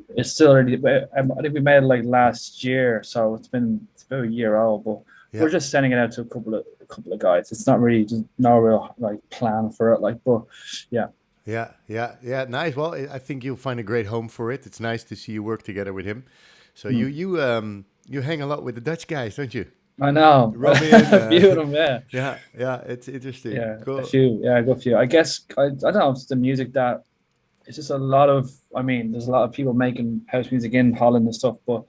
it's still really, I think we made it like last year, so it's about a year old. But we're just sending it out to a couple of guys. It's not really just no real like plan for it. Like, but yeah. Yeah. Nice. Well, I think you'll find a great home for it. It's nice to see you work together with him. So you hang a lot with the Dutch guys, don't you? I know. Robin, a few of them, yeah. Yeah. It's interesting. Yeah, cool. a few. Yeah, I got a few. I guess I don't know if it's the music that it's just a lot of. I mean, there's a lot of people making house music in Holland and stuff, but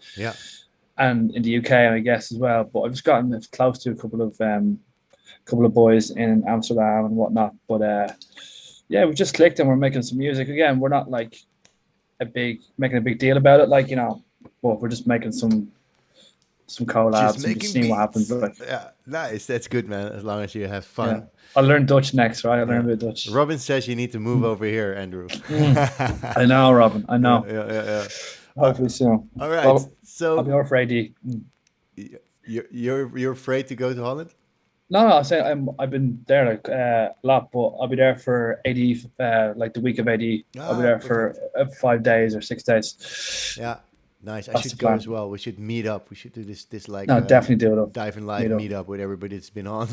and in the UK, I guess as well. But I've just gotten close to a couple of boys in Amsterdam and whatnot. But yeah, we just clicked and we're making some music again. We're not like making a big deal about it, like, you know, but we're just making some collabs and just seeing what happens. Like. Yeah, nice. That's good, man. As long as you have fun. Yeah. I'll learn Dutch next, right? I'll learn a bit of Dutch. Robin says you need to move over here, Andrew. I know, Robin. I know. Yeah. Hopefully soon. All right. Well, so I'll be over for AD. You're afraid to go to Holland? No, I'll say I've been there like a lot, but I'll be there for AD, like the week of AD. I'll be there for 5 days or 6 days. Yeah, nice. I should go as well. We should meet up. We should do this like definitely do it. Dive in live meet up with everybody that's been on.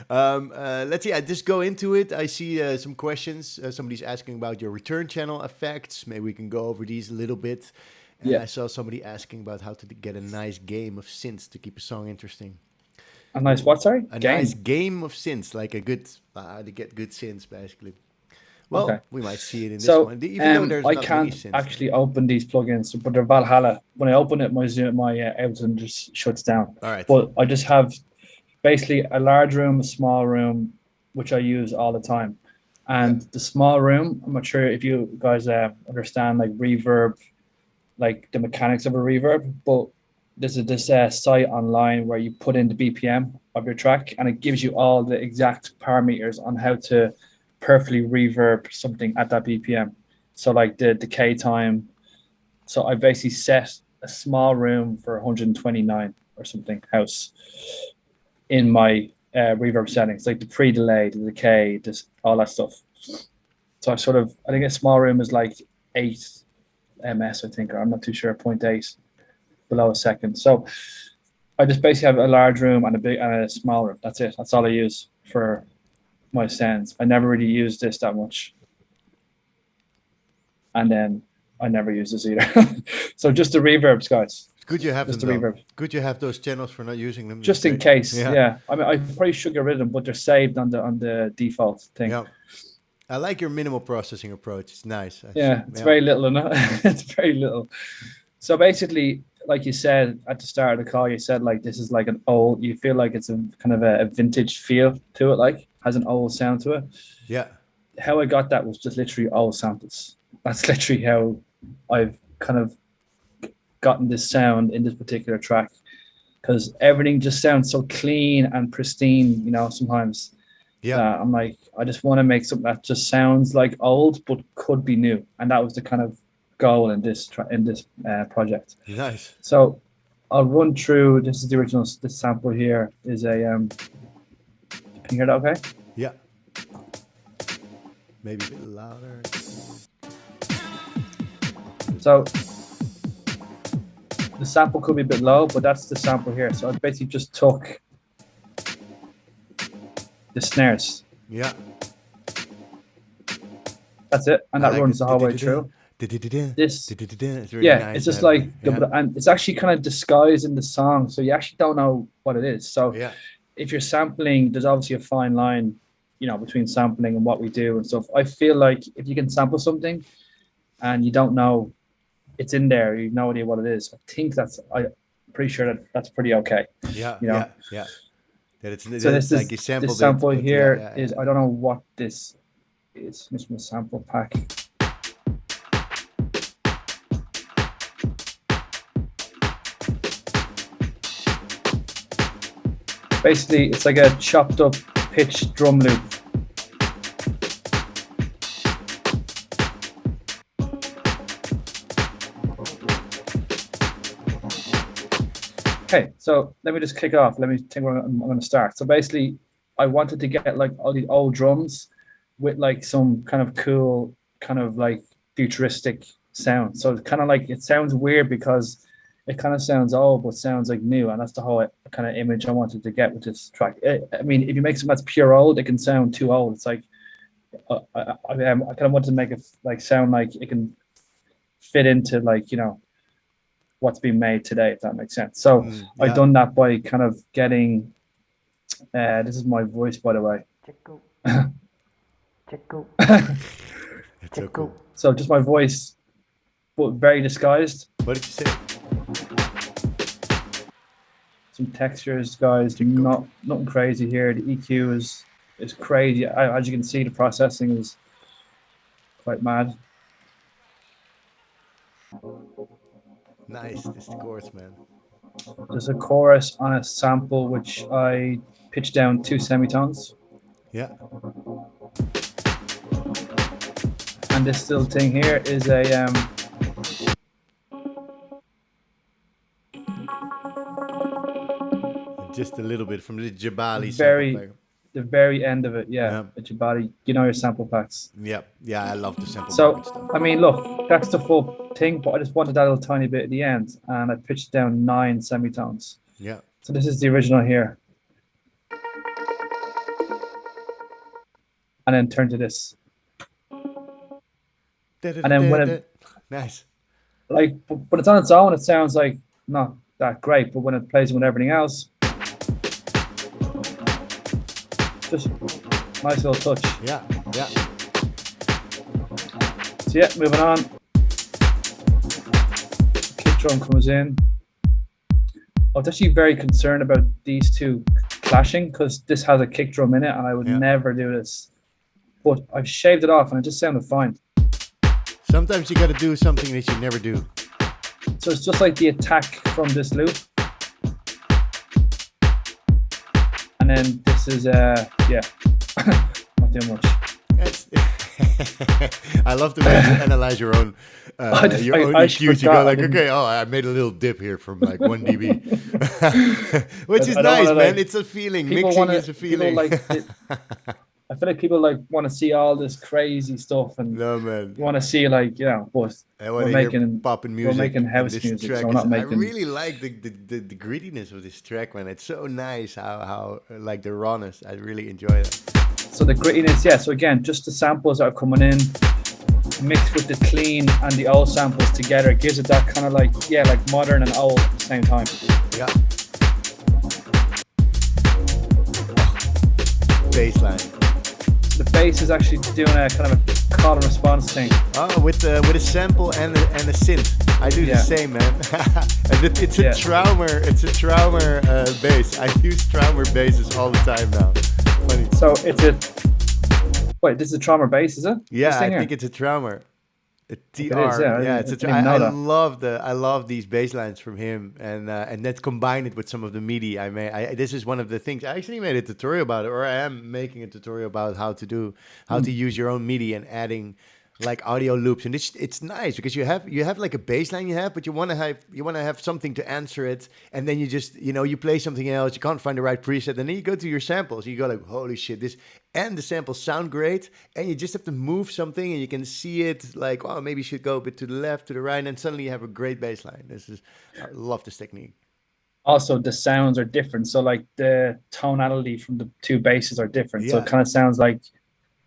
Let's see. I just go into it. I see some questions. Somebody's asking about your return channel effects. Maybe we can go over these a little bit. And I saw somebody asking about how to get a nice game of synths to keep a song interesting. A nice what? Sorry, nice game of synths, like a good to get good synths, basically. Well, we might see it in this one. Even though there's I can't actually open these plugins, but they're Valhalla. When I open it, my Ableton just shuts down. All right. But I just have basically a large room, a small room, which I use all the time. And the small room, I'm not sure if you guys understand like reverb, like the mechanics of a reverb, but there's this site online where you put in the BPM of your track and it gives you all the exact parameters on how to perfectly reverb something at that BPM. So like the decay time. So I basically set a small room for 129 or something house in my reverb settings, like the pre-delay, the decay, all that stuff. So I think a small room is like 8 ms, I think, or I'm not too sure, 0.8. below a second. So I just basically have a large room and a small room. That's it. That's all I use for my sounds. I never really use this that much. And then I never use this either. So just the reverbs, guys. Good you have just them, the reverb. Good you have those channels for not using them. Just in case. Yeah. I mean, I probably should get rid of them, but they're saved on the default thing. Yeah. I like your minimal processing approach. It's nice. It's very little enough. It's very little. So basically, like you said at the start of the call, you said like this is like you feel like it's a kind of a vintage feel to it, like has an old sound to it. Yeah. How I got that was just literally old samples. That's literally how I've kind of gotten this sound in this particular track, because everything just sounds so clean and pristine, you know, sometimes. Yeah. I'm like, I just want to make something that just sounds like old but could be new. And that was the kind of goal in this project. Nice. So I'll run through. This is the original. This sample here is a. Can you hear that? Okay. Yeah. Maybe a bit louder. So the sample could be a bit low, but that's the sample here. So I basically just took the snares. Yeah. That's it, and that runs the whole way through. This, It's really yeah, nice it's to just have like that. Yeah. and it's actually kind of disguised in the song, so you actually don't know what it is. So Yeah. if you're sampling, there's obviously a fine line, between sampling and what we do and stuff. I feel like if you can sample something and you don't know it's in there, you have no idea what it is. I think I'm pretty sure that's pretty okay. Yeah. You know. Yeah. Yeah. That So it's like you this sampled it, sample but yeah, here yeah, is, yeah. I don't know what this is. It's from a sample pack. Basically, it's like a chopped up pitch drum loop. Okay, so let me just kick off. Let me think where I'm going to start. So basically, I wanted to get like all these old drums with like some kind of cool, kind of like futuristic sound. So it's kind of like, it sounds weird because it kind of sounds old, but sounds like new. And that's the whole kind of image I wanted to get with this track. I mean, if you make something that's pure old, it can sound too old. It's like, I kind of wanted to make it like sound like it can fit into like, what's being made today, if that makes sense. So I've Yeah. done that by kind of getting, this is my voice, by the way. It's so cool. So just my voice, but very disguised. What did you say? Some textures, guys. Nothing crazy here. The EQ is crazy. As you can see, the processing is quite mad. Nice. This is the chorus, man. There's a chorus on a sample which I pitched down 2 semitones. Yeah. And this little thing here is a just a little bit from the Jabali very sample pack. the very end of it, Yeah. the Jabali, your sample packs. Yeah. Yeah. I love the sample So package stuff. I mean, look, that's the full thing, but I just wanted that little tiny bit at the end, and I pitched down 9 semitones. Yeah. So this is the original here, and then turn to this, and then when it Nice. like, but it's on its own, it sounds like not that great, but when it plays with everything else, just nice little touch. Yeah. Yeah. So yeah, moving on. Kick drum comes in. I was actually very concerned about these two clashing because this has a kick drum in it, and I would never do this. But I've shaved it off, and it just sounded fine. Sometimes you got to do something that you never do. So it's just like the attack from this loop, and then this is not doing much. I love the way you analyze your own EQs. You go like, okay, I made a little dip here from like 1 dB, which is nice, man. Like, it's a feeling. Mixing is a feeling. I feel like people like want to see all this crazy stuff, and no, man, you want to see like, but we're making popping music. We're making house music, so we're not making. I really like the grittiness of this track, man. It's so nice how like the rawness. I really enjoy that. So the grittiness, yeah. So again, just the samples that are coming in, mixed with the clean and the old samples together, gives it that kind of like modern and old at the same time. Yeah. Bassline. The bass is actually doing a kind of a call and response thing. Oh, with a sample and a synth. I do the same, man. And it's a Traumer. It's a Traumer bass. I use Traumer basses all the time now. Funny. So this is a Traumer bass, is it? Yeah, I think it's a Traumer. A TR. I love these bass lines from him, and let's combine it with some of the MIDI I made. This is one of the things I actually made a tutorial about it, or I am making a tutorial about how to use your own MIDI and adding like audio loops. And it's nice because you have like a bass line but you want to have something to answer it, and then you just you play something else, you can't find the right preset, and then you go to your samples, you go like, holy shit, this, and the samples sound great, and you just have to move something and you can see it like, oh, maybe you should go a bit to the left, to the right, and suddenly you have a great bass line. I love this technique. Also, the sounds are different, so like the tonality from the two basses are different, so it kind of sounds like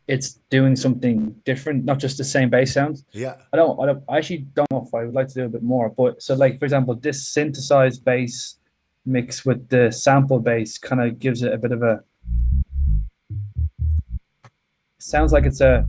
it's doing something different, not just the same bass sound. Yeah. I actually don't know if I would like to do a bit more, but so like for example, this synthesized bass mixed with the sample bass kind of gives it a bit of a, sounds like it's a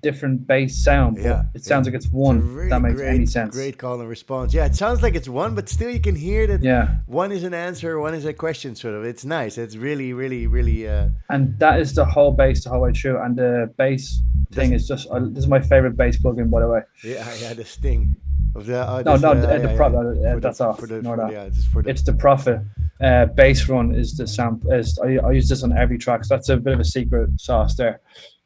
different bass sound, but it sounds like it's one. Really, if that makes any sense. Great call and response. Yeah, it sounds like it's one, but still you can hear that one is an answer, one is a question, sort of. It's nice. It's really, really, really... And that is the whole bass the whole way through. And the bass thing is just... this is my favorite bass plugin, by the way. Yeah, the Sting. Of the, the Prophet. That's off. It's the Prophet. Bass Run is the sample. I use this on every track, so that's a bit of a secret sauce there.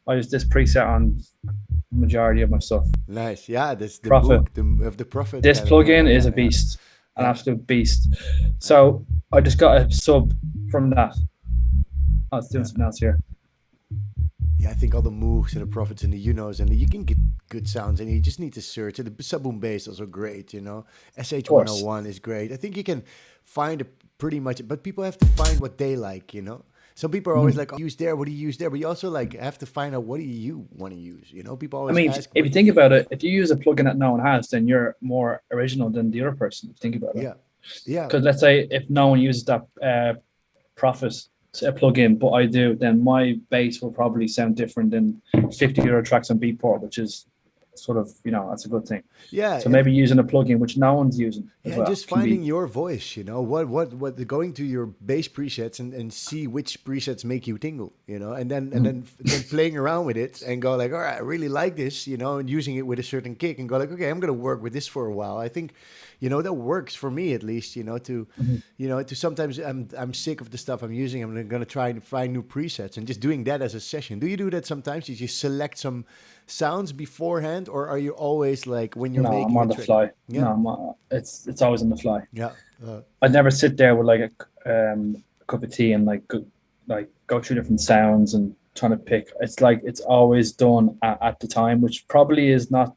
I use this preset on the majority of my stuff. Nice, yeah. This the Prophet. Book of the Prophet. This plugin is a beast, an absolute beast. So I just got a sub from that. I was doing something else here. Yeah, I think all the Moogs and the Prophets and the Unos, and you can get good sounds, and you just need to search. And the Subboom bass is also great, you know. SH101 is great. I think you can find pretty much, but people have to find what they like, you know. Some people are always like, use there, what do you use there? But you also like have to find out what do you want to use, you know? People always ask. If you think about it, if you use a plugin that no one has, then you're more original than the other person. If you think about it. Yeah. Because let's say if no one uses that Prophet plugin, but I do, then my bass will probably sound different than 50 other tracks on Beatport, which is sort of, you know, that's a good thing. Yeah. So maybe using a plugin which no one's using. Yeah, just finding your voice, you know, what going to your bass presets and see which presets make you tingle, you know, and then playing around with it and go like, all right, I really like this, you know, and using it with a certain kick and go like, okay, I'm gonna work with this for a while. I think, you know, that works for me at least, you know, to sometimes I'm sick of the stuff I'm using. I'm gonna try and find new presets and just doing that as a session. Do you do that sometimes? You just select some sounds beforehand, or are you always like when you're making? I'm on the fly. Yeah. No, it's always on the fly. Yeah. I'd never sit there with like a cup of tea and like go through different sounds and trying to pick. It's like it's always done at the time, which probably is not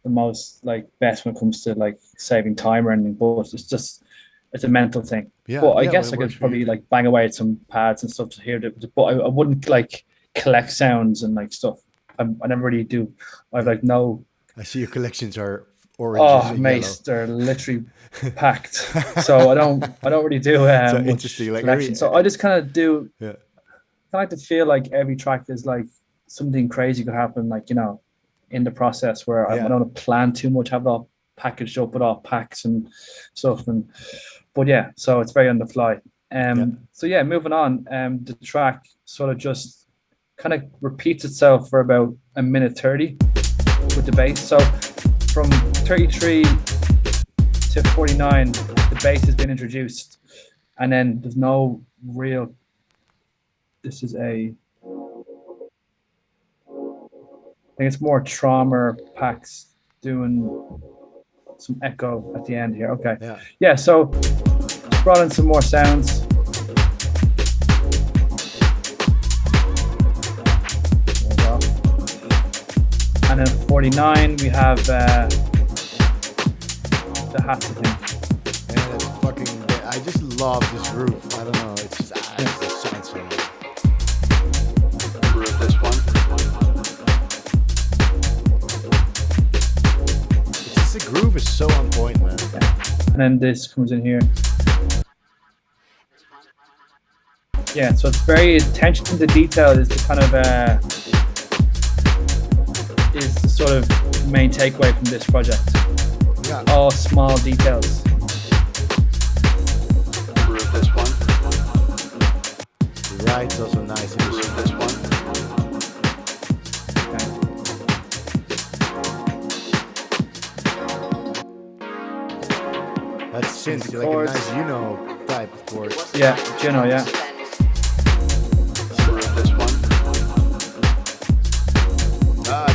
the most like best when it comes to like saving time or anything, but it's a mental thing. Yeah. But I guess I could probably like bang away at some pads and stuff to hear it, but I wouldn't like collect sounds and like stuff. I never really do. I've like no. I see your collections are orange. Oh, mate, they're literally packed. So I don't really do so interesting. Like so I just kind of do. Yeah. I like to feel like every track is like something crazy could happen, like, you know, in the process where I don't plan too much, have it all packaged up with all packs and stuff, but yeah, so it's very on the fly. So yeah, moving on. The track sort of just kind of repeats itself for about 1:30 with the bass. So from 33 to 49, the bass has been introduced, and then there's no real. This is I think it's more Trauma packs doing some echo at the end here. Okay. Yeah. So brought in some more sounds. And then 49, we have the Hatsa thing. Yeah, that's fucking. I just love this groove. I don't know. It's just it sounds so nice. Groove this one. It's just the groove is so on point, man. Yeah. And then this comes in here. Yeah, so it's very attention to detail is the kind of is the sort of main takeaway from this project. Yeah. All small details. Groove this one. The ride's also nice. Groove this one. That's synth, like a nice Juno type of chord. Yeah, Juno, yeah. Groove this one.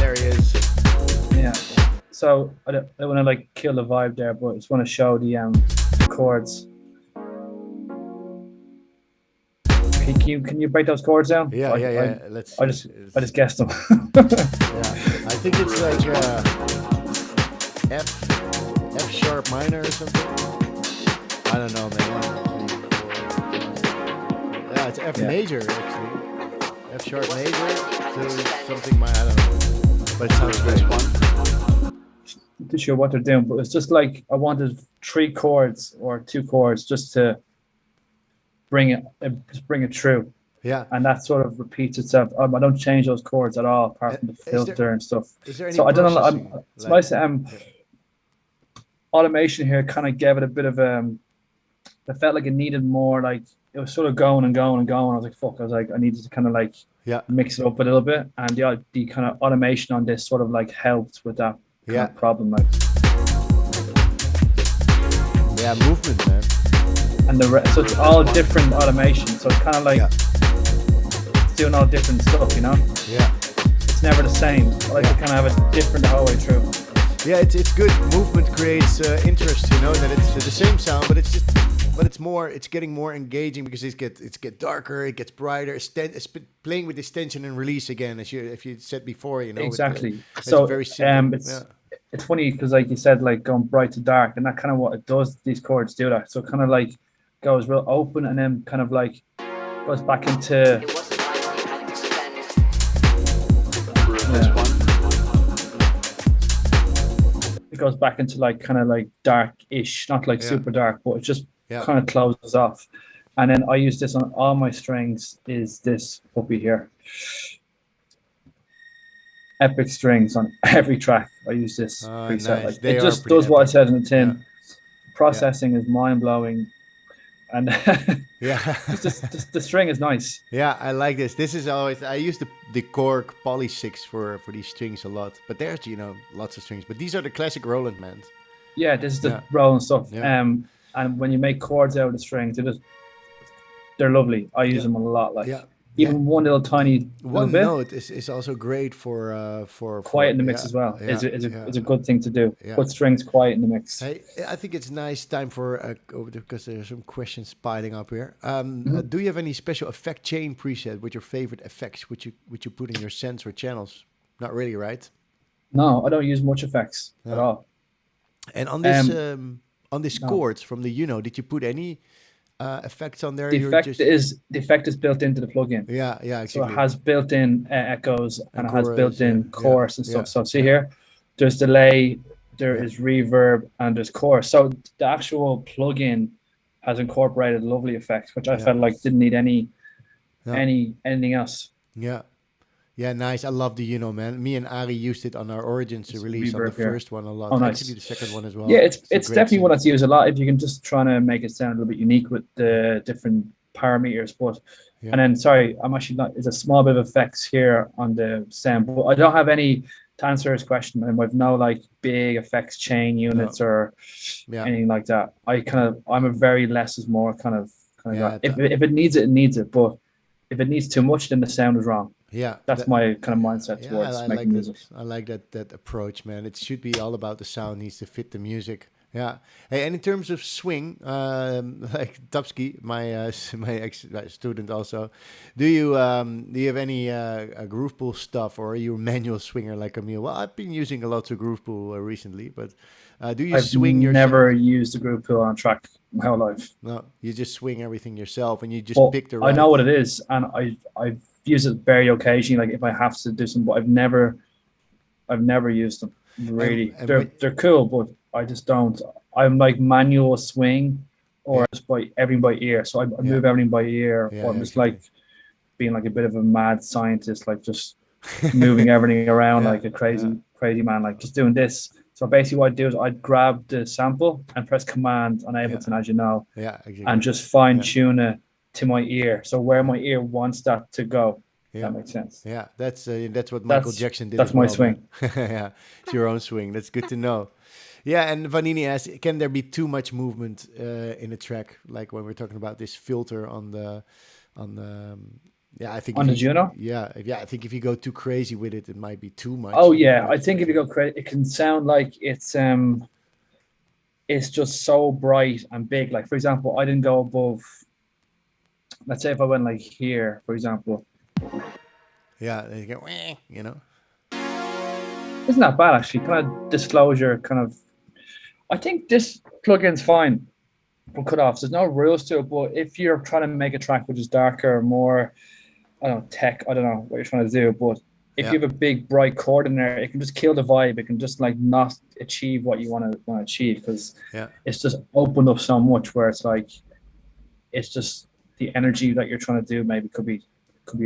There he is. Yeah. So I don't want to like kill the vibe there, but I just want to show the chords. Can you break those chords down? Yeah. I just guessed them. Yeah, I think it's like F sharp minor or something. I don't know, man. 1, 2, 3, 4. it's F Yeah. major actually. F sharp major to something I don't know, but it sounds great. Not sure what they're doing, but it's just like I wanted 3 chords or 2 chords just to bring it through. Yeah. And that sort of repeats itself. I don't change those chords at all, apart from the filter and stuff. Is there any so I don't know. processing? It's nice. Automation here kind of gave it a bit of it felt like it needed more. Like it was sort of going and going and going. I was like, fuck. I was like, I needed to kind of like mix it up a little bit. And the kind of automation on this sort of like helped with that kind of problem. Like movement, man. And so it's all different automation. So it's kind of like it's doing all different stuff, you know? Yeah. It's never the same. I like to kind of have it different the whole way through. Yeah, it's good. Movement creates interest, you know, that it's the same sound, but it's getting more engaging because it's get darker, it gets brighter. It's playing with this tension and release again, as you said before, you know. Exactly. So very simple. It's funny because, like you said, like going bright to dark, and that kind of what it does. These chords do that. So it kind of like goes real open, and then kind of like goes back into. It goes back into like kind of like dark-ish, not like super dark, but it just kind of closes off. And then I use this on all my strings. Is this puppy here? Epic strings on every track. I use this preset. Nice. Like, it just does epic. What I said in the tin. Yeah. Processing is mind-blowing. And the string is nice. Yeah, I like this. This is always, I use the Korg Poly 6 for these strings a lot. But there's, lots of strings. But these are the classic Roland, man. Yeah, this is the Roland stuff. Yeah. And when you make chords out of the strings, they're lovely. I use them a lot. Like even one little tiny one bit. note is also great for quiet in the mix as well. It's a good thing to do. Put strings quiet in the mix. Hey, I think it's nice time for because there's some questions piling up here. Do you have any special effect chain preset with your favorite effects which you put in your sends or channels? Not really, right? No, I don't use much effects at all. And on this chords from the did you put any effects on there? The effect is built into the plugin. Yeah, exactly. So it has built-in echoes and it has built-in chorus and stuff. So see here, there's delay, there is reverb, and there's chorus. So the actual plugin has incorporated lovely effects, which I felt like didn't need anything else. Yeah, nice. I love the man. Me and Ari used it on our Origins release on the first one a lot. Oh, nice. Actually, the second one as well. Yeah, it's definitely one that's used a lot. If you can just try to make it sound a little bit unique with the different parameters. But and then I'm actually not. There's a small bit of effects here on the sound, but I don't have any to answer his question. And I've no like big effects chain units or anything like that. I'm a very less is more kind of guy. If it needs it, it needs it. But if it needs too much, then the sound is wrong. Yeah, that's my kind of mindset towards making music. I like that approach, man. It should be all about the sound, needs to fit the music. Yeah. Hey, and in terms of swing, like Topsky, my ex student also, do you have any groove pool stuff, or are you a manual swinger like Camiel? Well, I've been using a lot of groove pool recently, but do you swing yourself? I've never used the groove pool on track my whole life. No, you just swing everything yourself, and you just pick the right. I know what it is, and I've used it very occasionally, like if I have to do some, but I've never used them really. They're cool, but I just don't. I'm like manual swing or just by ear. So I move everything by ear, or I'm just like being like a bit of a mad scientist, like just moving everything around like a crazy man, like just doing this. So basically what I do is I'd grab the sample and press command on Ableton, as you know, exactly. And just fine tune it to my ear. So where my ear wants that to go. That makes sense. Yeah, that's what Michael Jackson did. That's my swing. Yeah, it's your own swing. That's good to know. Yeah, and Vanini asks, can there be too much movement in a track? Like when we're talking about this filter on the I think on the Juno. Yeah, I think if you go too crazy with it, it might be too much. Oh yeah, I think if you go crazy, it can sound like it's just so bright and big. Like for example, I didn't go above. Let's say if I went like here, for example. Yeah, they go, Isn't that bad actually? Kind of disclosure, kind of. I think this plugin's fine. from cut-offs. There's no rules to it, but if you're trying to make a track which is darker, more, I don't know, tech, I don't know what you're trying to do, but if Yeah. you have a big bright chord in there, it can just kill the vibe. It can just like not achieve what you want to achieve, because Yeah. it's just opened up so much where it's like it's just the energy that you're trying to do maybe could be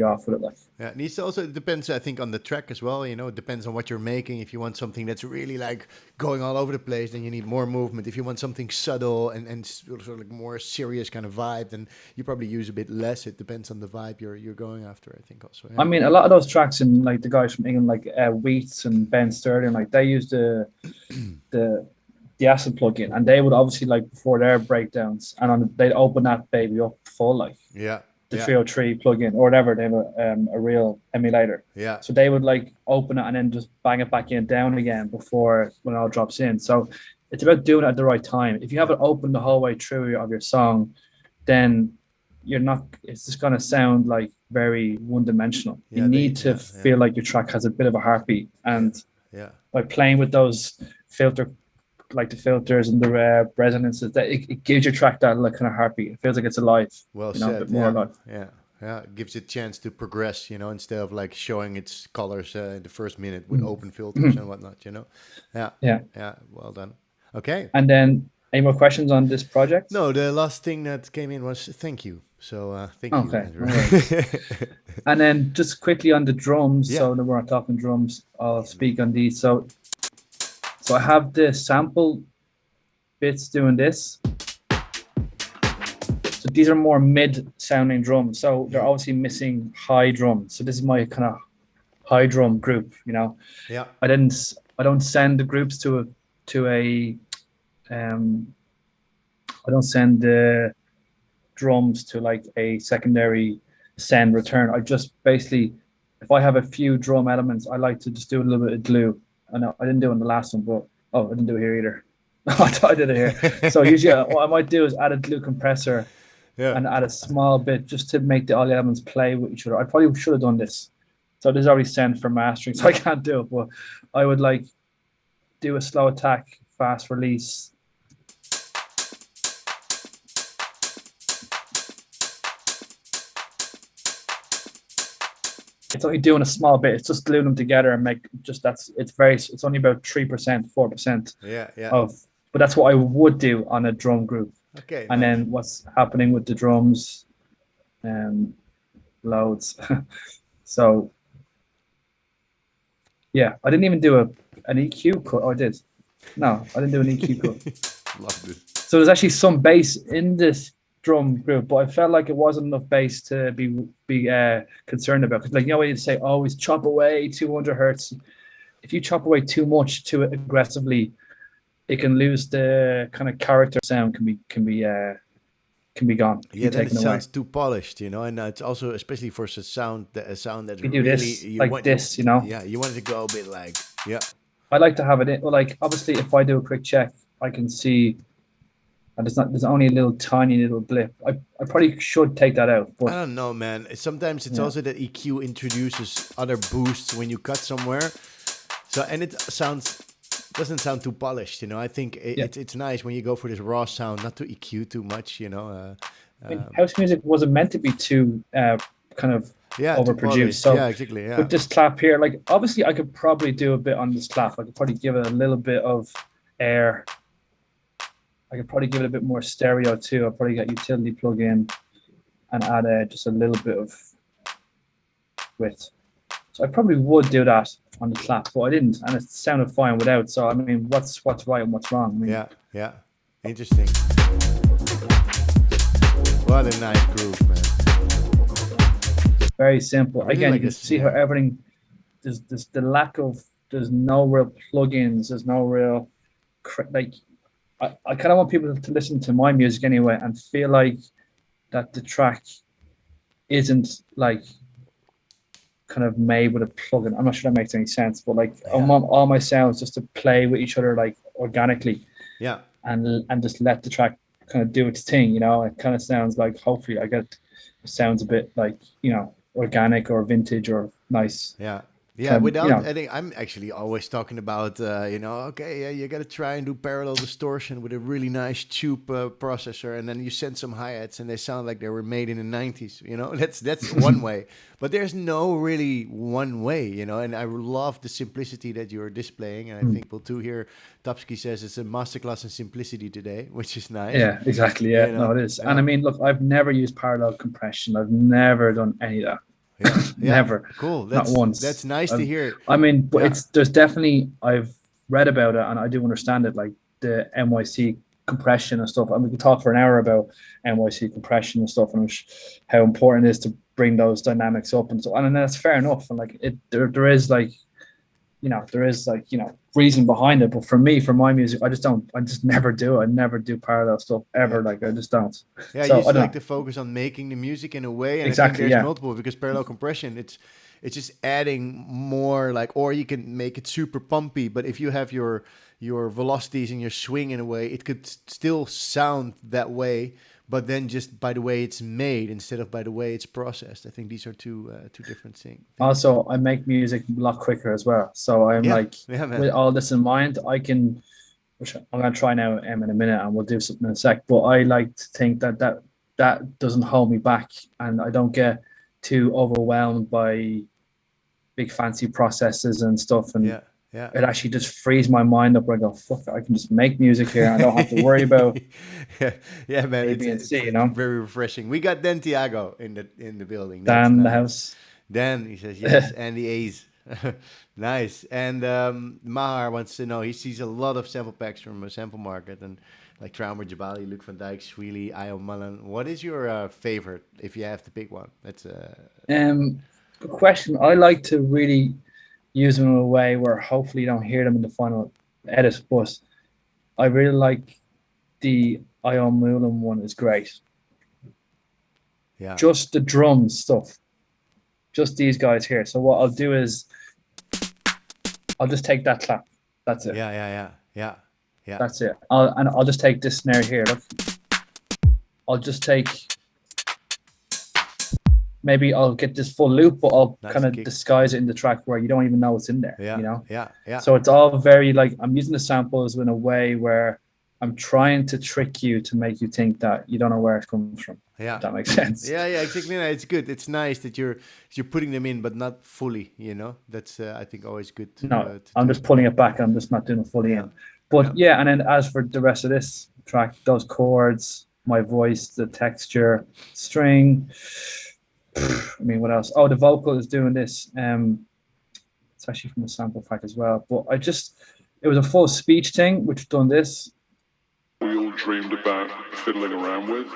off with it. Like, Yeah, and it's also, it depends, I think, on the track as well. You know, it depends on what you're making. If you want something that's really like going all over the place, then you need more movement. If you want something subtle and sort of like more serious kind of vibe, then you probably use a bit less. It depends on the vibe you're going after, I think also. I Yeah. mean, a lot of those tracks in like the guys from England, like Wheats and Ben Sterling, like they use the the acid plugin, and they would obviously like before their breakdowns, and they'd open that baby up full, like Yeah. the Yeah. 303 plugin or whatever. They have a real emulator, Yeah. so they would like open it and then just bang it back in down again before when it all drops in. So it's about doing it at the right time. If you have Yeah. it open the whole way through of your song, then you're not. It's just gonna sound like very one dimensional. You Yeah. need to Yeah. Yeah. feel like your track has a bit of a heartbeat, Yeah. and Yeah. by playing with those filter like the filters and the resonances, that it gives your track that like kind of heartbeat. It feels like it's alive, Well a said. bit more Yeah. alive. Yeah. Yeah. It gives it a chance to progress, you know, instead of like showing its colors in the first minute with open filters and whatnot, you know. Yeah. Yeah. Yeah. Well done. Okay. And then any more questions on this project? No, the last thing that came in was thank you. So thank you, Okay, Andrew. no worries. And then just quickly on the drums, Yeah. so that we're not talking drums, I'll speak on these. So I have the sample bits doing this. So these are more mid sounding drums. So they're obviously missing high drums. So this is my kind of high drum group, you know. Yeah. I don't send the groups to a um I don't send the drums to like a secondary send return. I just basically, if I have a few drum elements, I like to just do a little bit of glue. I know I didn't do it in the last one, but I didn't do it here either. I did it here. So usually what I might do is add a glue compressor Yeah. and add a small bit just to make all the elements play with each other. I probably should have done this. So this is already sent for mastering, so I can't do it, but I would like do a slow attack, fast release. It's only doing a small bit. It's just gluing them together and make just it's only about 3%, 4% Yeah. Yeah. of, but that's what I would do on a drum group. Okay. And Nice. then what's happening with the drums, loads. So yeah, I didn't even do an EQ cut. Oh, I did. No, I didn't do an EQ cut. Love this. So there's actually some bass in this drum group, but I felt like it wasn't enough bass to be concerned about. Because like, you know, when you say always chop away 200 hertz, if you chop away too much too aggressively, it can lose the kind of character. Sound can be gone. Yeah, then it Taken away. sounds too polished, you know, and it's also especially for a sound that You do really this like this, you know. Yeah, you want it to go a bit like yeah. I like to have it in. Well, like obviously, if I do a quick check, I can see. And there's only a little tiny little blip. I probably should take that out. I But don't know, man. Sometimes it's Yeah. also that EQ introduces other boosts when you cut somewhere. So and it doesn't sound too polished, you know. I think it's nice when you go for this raw sound, not to EQ too much, you know. I mean, house music wasn't meant to be too kind of Yeah, too overproduced. polished. So Yeah, exactly. Yeah. with this clap here, like obviously I could probably do a bit on this clap. I could probably give it a little bit of air. I could probably give it a bit more stereo too. I'll probably get utility plug in and add just a little bit of width. So I probably would do that on the clap, but I didn't, and it sounded fine without. So I mean, what's right and what's wrong? I mean, Yeah, yeah. Interesting. What a nice groove, man. very simple. Really Again, like you can this, see how everything there's the lack of there's no real plugins. There's no real like I kind of want people to listen to my music anyway and feel like that the track isn't like kind of made with a plugin. I'm not sure that makes any sense, but like I want all my sounds just to play with each other like organically. Yeah. And just let the track kind of do its thing, you know. It kind of sounds like hopefully it sounds a bit like, you know, organic or vintage or nice. Yeah. Yeah, without adding, I'm actually always talking about, okay, yeah, you got to try and do parallel distortion with a really nice tube processor, and then you send some hi-hats, and they sound like they were made in the 90s. That's one way, but there's no really one way, and I love the simplicity that you're displaying, and I think we'll too here. Topsky says it's a masterclass in simplicity today, which is nice. Yeah, exactly. Yeah, no, it is. And I mean, look, I've never used parallel compression. I've never done any of that. Yeah, Never. Cool. Not once. That's nice to hear. I mean, but there's definitely, I've read about it and I do understand it, like the NYC compression and stuff. And we could talk for an hour about NYC compression and stuff, and how important it is to bring those dynamics up and so on. And that's fair enough. And like there is like, reason behind it. But for me, for my music, I just never do it. I never do parallel stuff ever. Yeah. Like I just don't. Yeah, so you just like to focus on making the music in a way. And exactly, I think there's multiple, because parallel compression, it's just adding more, like, or you can make it super pumpy, but if you have your velocities and your swing in a way, it could still sound that way, but then just by the way it's made instead of by the way it's processed. I think these are two different things. Also, I make music a lot quicker as well. So I'm with all this in mind, which I'm going to try now in a minute, and we'll do something in a sec. But I like to think that doesn't hold me back, and I don't get too overwhelmed by big fancy processes and stuff. And it actually just frees my mind up where I go, fuck, I can just make music here. I don't have to worry about yeah, man. A, B, and C, very refreshing. We got Dan Tiago in the building. Dan in the house. Dan, he says yes, and the A's. Nice. And Mahar wants to know, he sees a lot of sample packs from a sample market, and like Traumer, Jabali, Luke van Dijk, Sweely, Io Mullen. What is your favorite, if you have to pick one? That's good question. I like to really use them in a way where hopefully you don't hear them in the final edit, but I really like the Io Mullen one. Is great. Yeah. Just the drum stuff. Just these guys here. So what I'll do is I'll just take that clap. That's it. Yeah. That's it. I'll just take this snare here. Look. I'll just take. Maybe I'll get this full loop, but I'll kind of disguise it in the track where you don't even know it's in there. Yeah. So it's all very like, I'm using the samples in a way where I'm trying to trick you to make you think that you don't know where it comes from. Yeah, if that makes sense. Yeah, exactly. No, it's good. It's nice that you're putting them in, but not fully. That's I think always good. I'm just pulling it back. I'm just not doing it fully in. But and then as for the rest of this track, those chords, my voice, the texture, string. I mean, what else? Oh, the vocal is doing this. It's actually from the sample pack as well. But it was a full speech thing, which done this. We all dreamed about fiddling around with.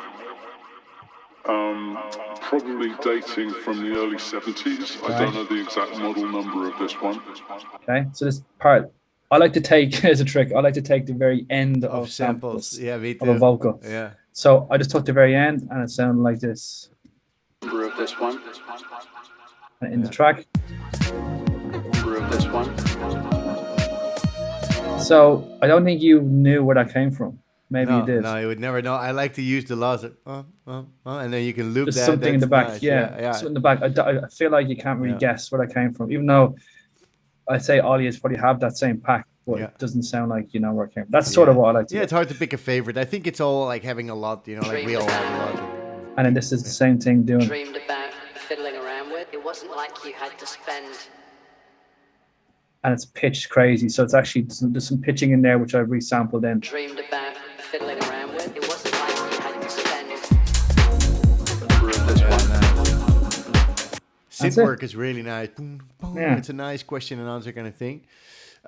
Probably dating from the early 70s. Right. I don't know the exact model number of this one. Okay, so this part, I like to take, as a trick, I like to take the very end of samples. Yeah, me too. Of a vocal. Yeah. So I just took the very end, and it sounded like this. Of this one. And in the track. Of this one. So I don't think you knew where that came from. Maybe you did. No, you would never know. I like to use the laser, and then you can loop just that. Something in the back, nice. Yeah. Something in the back. I feel like you can't really guess where that came from, even though I'd say Ollies probably have that same pack, but it doesn't sound like you know where it came from. That's sort of what I like to do. It's hard to pick a favorite. I think it's all like having a lot, like we all have a lot. And then this is the same thing doing. Dreamed about fiddling around with. It wasn't like you had to spend. And it's pitched crazy, so it's actually there's some pitching in there which I've resampled in. Dreamed about fiddling around with. It wasn't like you had to spend. Synth work is really nice. Boom, boom. Yeah. It's a nice question and answer kind of thing.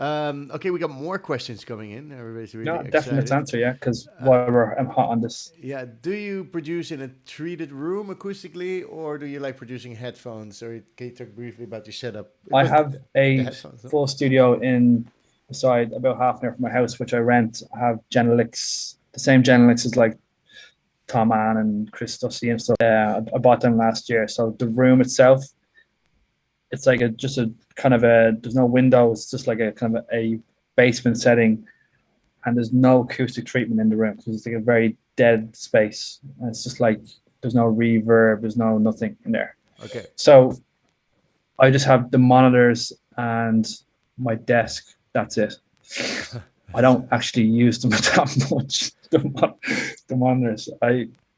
Okay, we got more questions coming in. Everybody's really excited. Definite answer, because I'm hot on this. Yeah, do you produce in a treated room acoustically, or do you like producing headphones? Or can you talk briefly about your setup? I have a full studio beside about half an hour from my house, which I rent. I have Genelix, the same Genelix as like Tom Ann and Chris Stussy and stuff. I bought them last year. So the room itself, it's like there's no window. It's just like a kind of a basement setting, and there's no acoustic treatment in the room because it's like a very dead space. And it's just like there's no reverb, there's no nothing in there. Okay. So I just have the monitors and my desk. That's it. I don't actually use them that much. The monitors.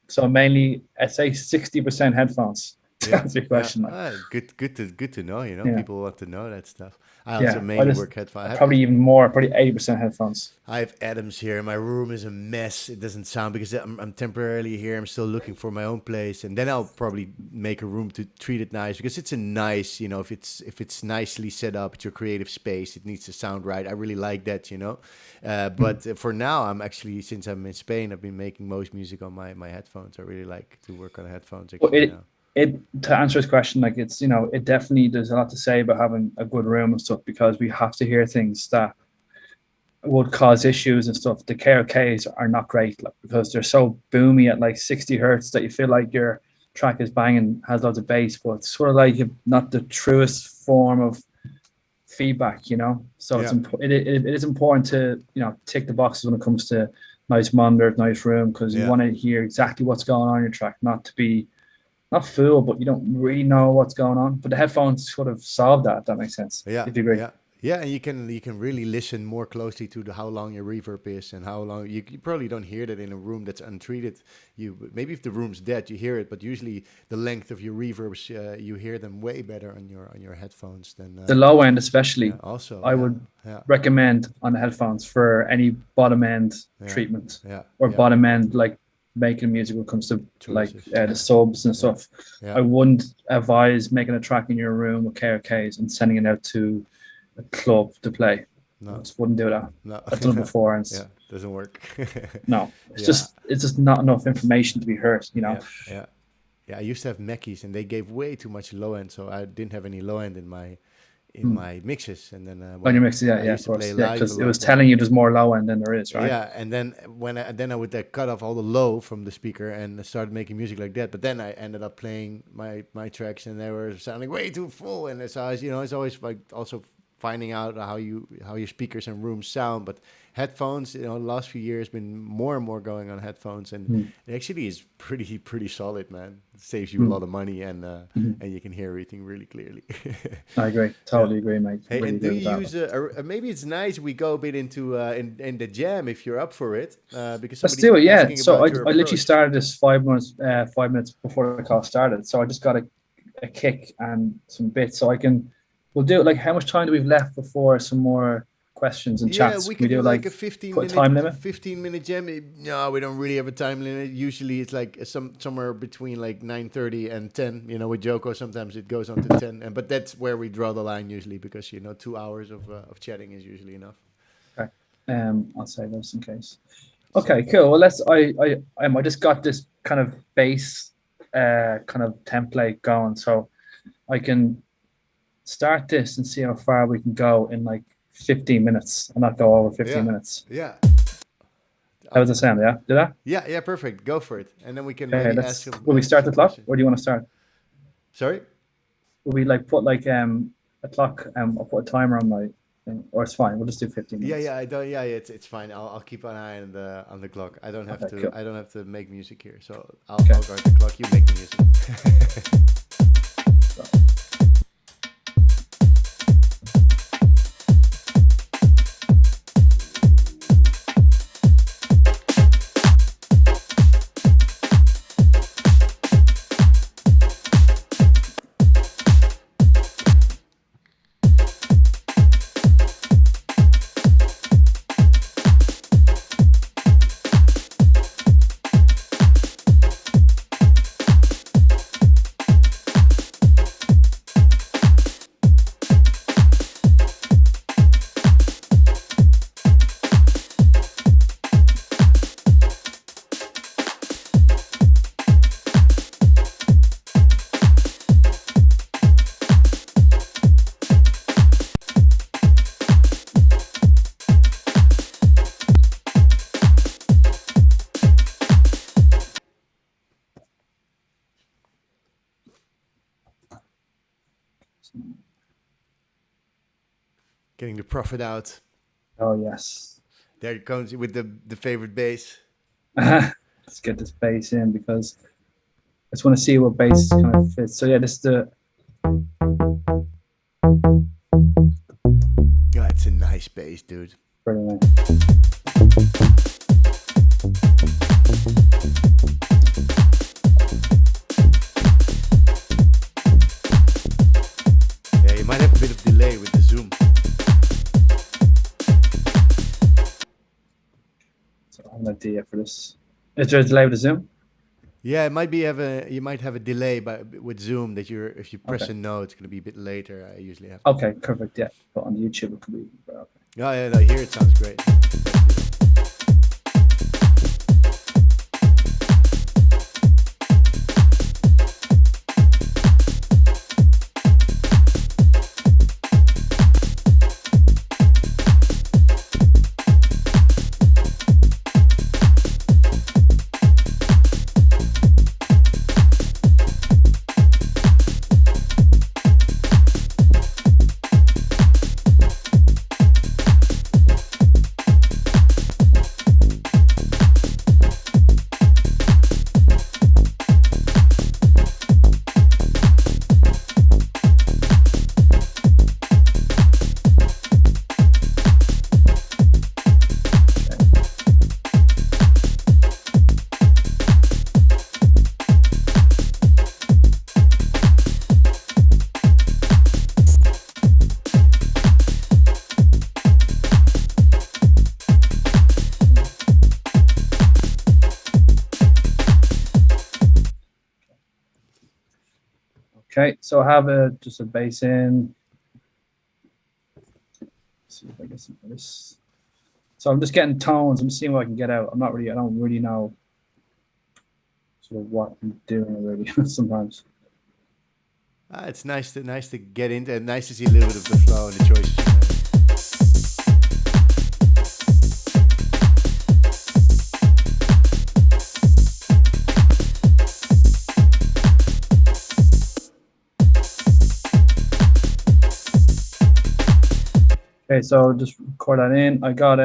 So mainly, I'd say 60% headphones. To Yeah, answer your yeah. question, Good to know. You know, yeah, people want to know that stuff. I also yeah. I mainly just work headphones. probably even more, probably 80% headphones. I have Adams here. My room is a mess. It doesn't sound because I'm temporarily here. I'm still looking for my own place, and then I'll probably make a room to treat it nice because it's a nice, you know, if it's nicely set up, it's your creative space. It needs to sound right. I really like that, you know. But for now, I'm actually since I'm in Spain, I've been making most music on my headphones. I really like to work on headphones Well, actually now. it to answer his question, like it's it definitely there's a lot to say about having a good room and stuff because we have to hear things that would cause issues and stuff. The KOKs are not great like, because they're so boomy at like 60 hertz that you feel like your track is banging, has loads of bass, but it's sort of like not the truest form of feedback, you know. So Yeah. it is important to tick the boxes when it comes to nice monitor, nice room, because you Yeah. want to hear exactly what's going on in your track, not to be not fooled, but you don't really know what's going on. But the headphones sort of solve that. If that makes sense. Yeah, If you agree. yeah, and you can really listen more closely to how long your reverb is and how long you probably don't hear that in a room that's untreated. You maybe if the room's dead, you hear it, but usually the length of your reverbs, you hear them way better on your headphones than The low end, especially, yeah, also. I Yeah, would yeah, recommend on the headphones for any bottom end yeah, treatment yeah, or yeah. bottom end like making music when it comes to like Choices. the subs and stuff. Yeah, I wouldn't advise making a track in your room with KOKs and sending it out to a club to play. I no, just wouldn't do that. no, I've done it before, and yeah, doesn't work. no, it's Yeah, just not enough information to be heard. yeah, yeah, yeah. I used to have Mackies, and they gave way too much low end, so I didn't have any low end in my mixes. And then On when your mix, yeah, I yeah, used of to play course, yeah, live a because it was lot, then telling you there's more low end than there is, right? yeah, and then I would cut off all the low from the speaker and started making music like that. But then I ended up playing my tracks, and they were sounding way too full. And it's always it's always like also finding out how your speakers and rooms sound. But headphones, the last few years been more and more going on headphones, and it actually is pretty solid, man. It saves you a lot of money, and and you can hear everything really clearly. I agree, totally agree, mate. Hey, Really and do agree you with use maybe it's nice we go a bit into in the jam if you're up for it, because Let's somebody's do it, yeah. asking So about your I literally approach. started this 5 minutes before the call started. So I just got a kick and some bits. So we'll do it. Like, how much time do we have left before some more questions and Yeah, chats? we Can we could do do like like a 15 put a minute time limit? 15-minute jam. No, we don't really have a time limit. Usually it's like somewhere between like 9:30 and 10. With Joko sometimes it goes on to 10, but that's where we draw the line usually because 2 hours of chatting is usually enough. Okay. I'll save those in case. Okay, cool. Well, I just got this kind of base kind of template going, so I can start this and see how far we can go in like 15 minutes and not go over 15 minutes. Yeah. How does it sound? Yeah, did that? Yeah, perfect. Go for it, and then we can Okay, maybe ask will we start the some clock, questions. or do you want to start? Sorry. Will we like put like a clock? I'll put a timer on my thing, or it's fine. We'll just do 15 minutes. Yeah. I don't. Yeah. It's fine. I'll keep an eye on the clock. I don't have Okay, to. cool. I don't have to make music here. So I'll Okay. guard the clock. You make the music. Getting the profit out. Oh yes. There it comes with the favorite bass. Let's get this bass in because I just want to see what bass kind of fits. So yeah, this is the nice bass, dude. Pretty nice. Yeah, you might have a bit of delay with the zoom. So I have an idea for this. Is there a delay with the zoom? Yeah, it might be you might have a delay, but with zoom that if you press a note, it's gonna be a bit later. I usually have. Okay, perfect. Yeah, but on YouTube it could be. Okay. Oh yeah, no, here it sounds great. Okay, so I have just a bass in. Let's see if I get some of this. So I'm just getting tones. I'm seeing what I can get out. I don't really know sort of what I'm doing really sometimes. It's nice to get into it. Nice to see a little bit of the flow and the choices you make. Okay, so just record that in. I got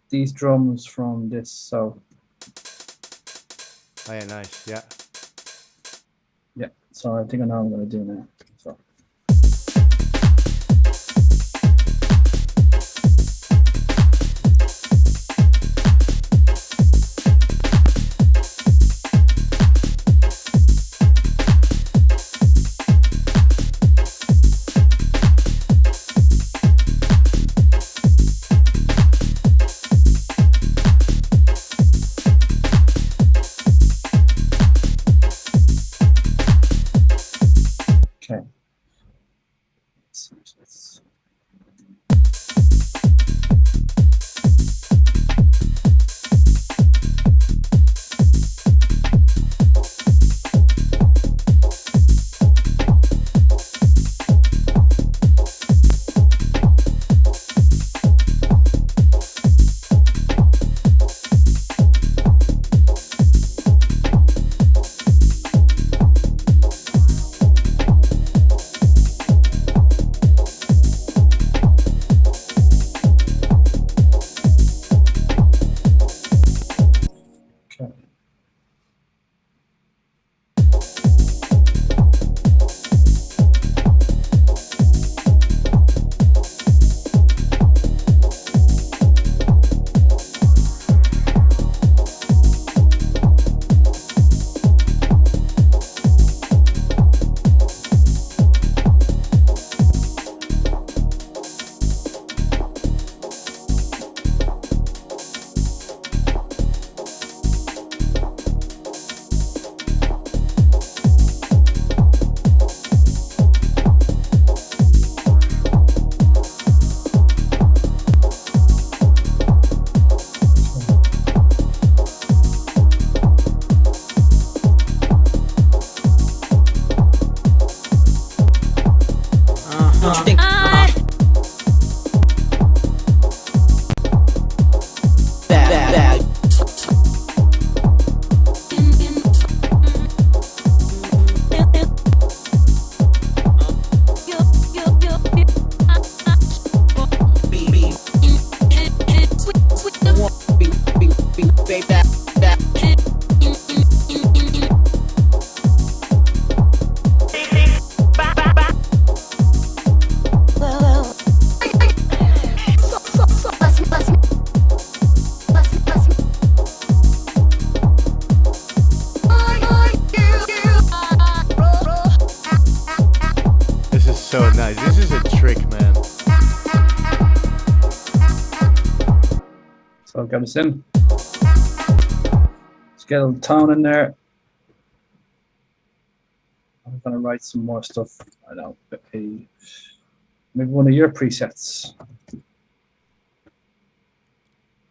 these drums from this, so. Oh yeah, nice, yeah. Yeah, so I think I know what I'm gonna do now. So. Okay. so nice. This is a trick, man. So get us in. Let's get a little tone in there. I'm gonna write some more stuff. I don't know, maybe one of your presets.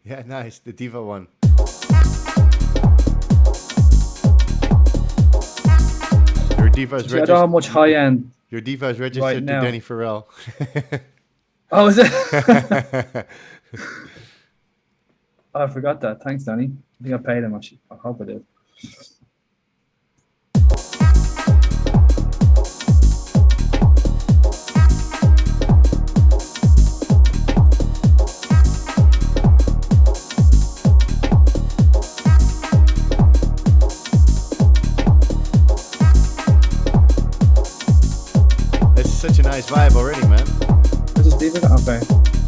Yeah, nice. The diva one. Your diva is registered. I don't have much high end. Your diva is registered right to now. Danny Farrell. Oh, is it? Oh, I forgot that. Thanks, Danny. I think I paid him. Actually, I hope I did. Such a nice vibe already, man. This is David? Okay.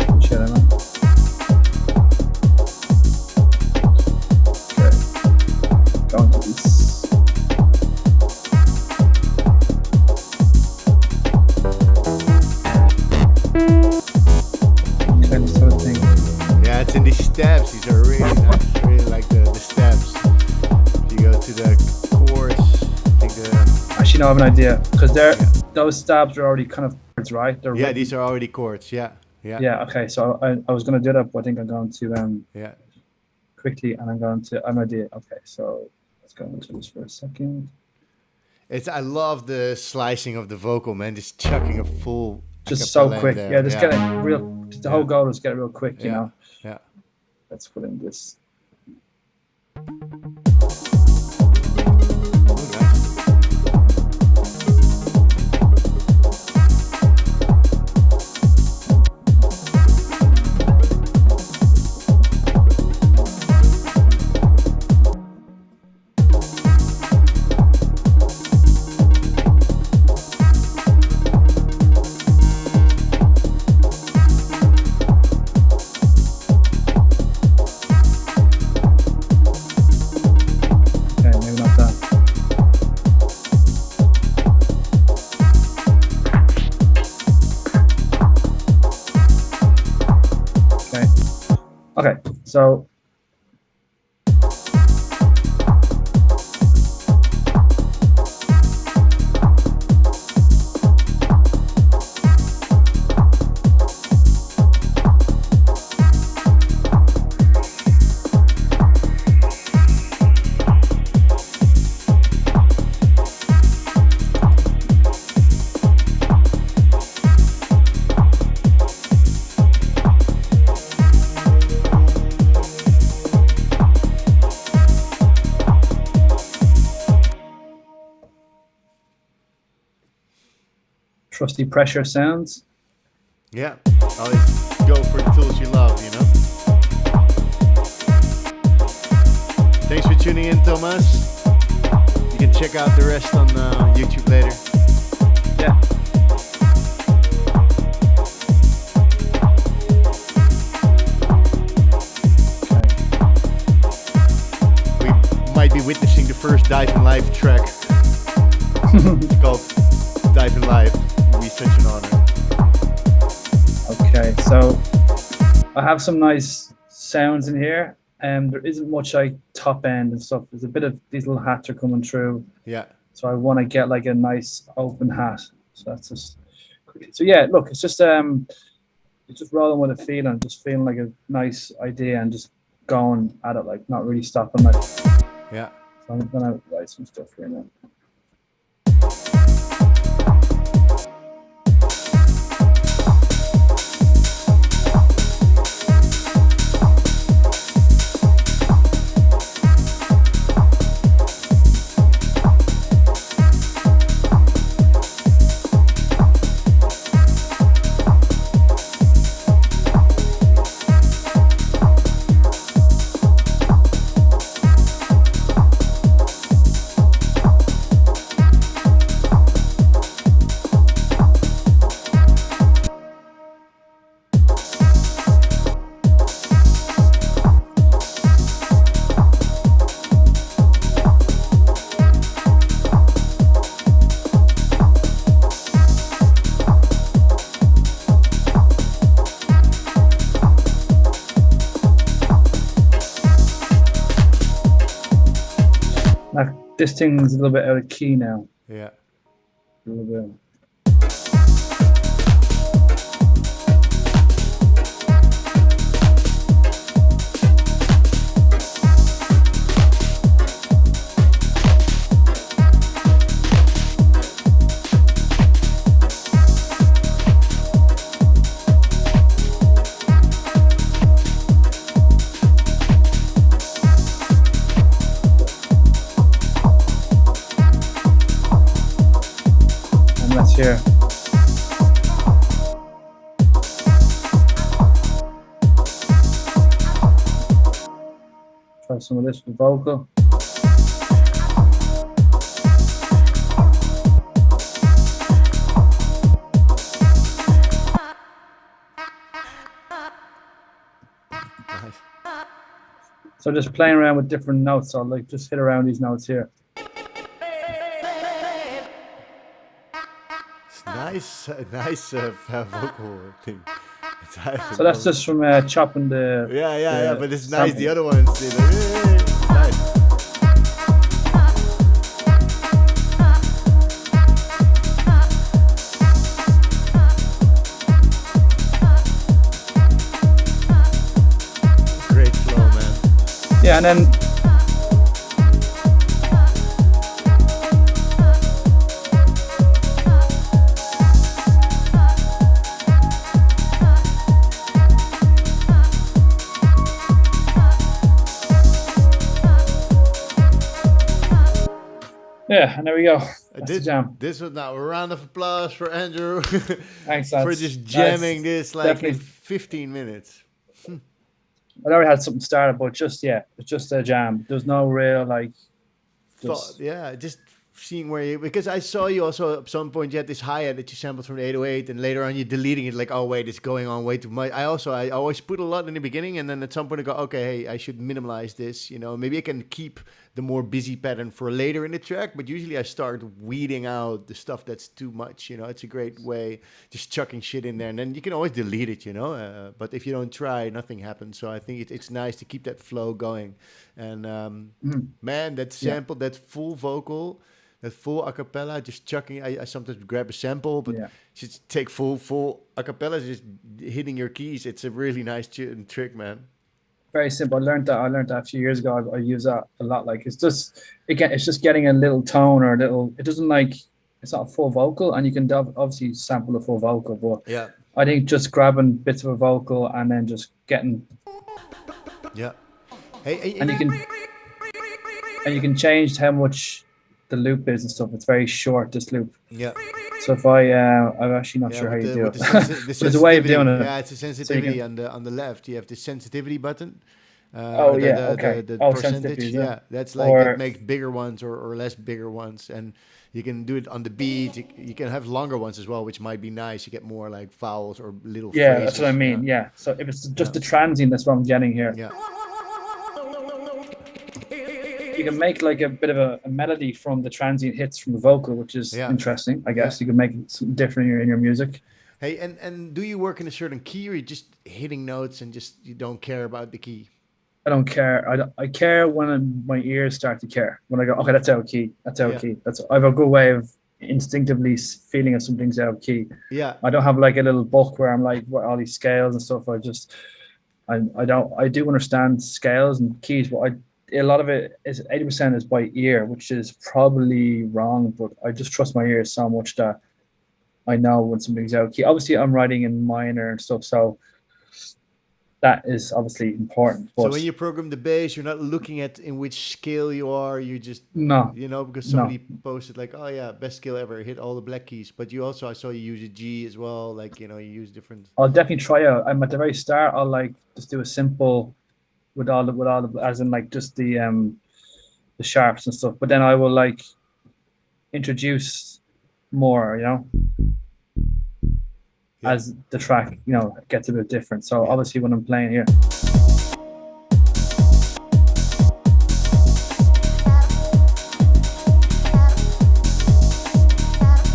Appreciate it, man. Okay. Going to this. Okay, let's have a thing. Yeah, it's in these steps. These are really nice. I really like the steps. If you go to the chords, I think Actually, no, I have an idea. Because those stabs are already kind of chords, right? They're written. these are already chords. Yeah. Yeah. Okay. So I was going to do that, but I think I'm going to quickly, and I'm going to. I have an idea. Okay. So let's go into this for a second. I love the slicing of the vocal, man. Just chucking a full. Just so quick. There. Yeah. Just get it real. Just the whole goal is get it real quick. You know. Yeah. Let's put in this. Okay, so trusty pressure sounds. Yeah, always go for the tools you love, you know. Thanks for tuning in, Thomas. You can check out the rest on YouTube later. Yeah. We might be witnessing the first Dive in Live track. It's called Dive in Live. It'll be such an honor. Okay, so I have some nice sounds in here. There isn't much like top end and stuff. There's a bit of these little hats are coming through. Yeah. So I want to get like a nice open hat. So that's just. So yeah, look, it's just rolling with a feeling, just feeling like a nice idea and just going at it, like not really stopping. Like. Yeah. So I'm gonna write some stuff here now. This thing's a little bit out of key now. Yeah. A little bit. Here. Try some of this with vocal. Nice. So just playing around with different notes. I'll like just hit around these notes here. Nice vocal thing. So that's just from chopping the. Yeah. But it's sample. nice. The other ones, nice. Great flow, man. Yeah, and then. Yeah, and there we go. That's the jam. This was now a round of applause for Andrew. Thanks, for just jamming this like definitely. In 15 minutes. I already had something started, but just it's just a jam. There's no real like. Just seeing where you, because I saw you also at some point you had this hi-hat that you sampled from the 808 and later on you're deleting it like, oh wait, it's going on way too much. I always put a lot in the beginning and then at some point I go, okay, hey, I should minimize this, maybe I can keep the more busy pattern for later in the track, but usually I start weeding out the stuff that's too much, it's a great way, just chucking shit in there and then you can always delete it, but if you don't try, nothing happens. So I think it's nice to keep that flow going. And man, that sample, that full vocal, that full acapella, just chucking. I sometimes grab a sample, but just take full acapella, just hitting your keys. It's a really nice trick, man. Very simple. I learned that a few years ago. I use that a lot. Like it's just getting a little tone or a little. It doesn't like it's not a full vocal, and you can obviously sample a full vocal. But I think just grabbing bits of a vocal and then just getting. Yeah. Hey, and you can change how much the loop is and stuff. It's very short, this loop. Yeah. So if I'm actually not sure how you do it. There's a way of doing it. Yeah, it's a sensitivity on the left. You have the sensitivity button. The percentage. Yeah, that's like that makes bigger ones or less bigger ones, and you can do it on the beat. You can have longer ones as well, which might be nice. You get more like vowels or little phrases. That's what I mean. Yeah. So if it's just the transient, that's what I'm getting here. Yeah. You can make like a bit of a melody from the transient hits from the vocal, which is interesting. I guess you can make it something different in your music. Hey, and do you work in a certain key, or you just hitting notes and just you don't care about the key? I don't care. I care when my ears start to care. When I go, okay, that's out of key. That's out of key. I have a good way of instinctively feeling if something's out of key. Yeah. I don't have like a little book where I'm like all these scales and stuff. I do understand scales and keys, but a lot of it is 80% is by ear, which is probably wrong, but I just trust my ears so much that I know when something's out of key. Obviously, I'm writing in minor and stuff, so that is obviously important. But so when you program the bass, you're not looking at in which scale you are. You just because somebody posted like, oh yeah, best scale ever, hit all the black keys. But you also, I saw you use a G as well. Like you use different. I'll definitely try out. I'm at the very start. I'll like just do a simple. With all the as in like just the sharps and stuff, but then I will like introduce more, as the track gets a bit different. So obviously when I'm playing here,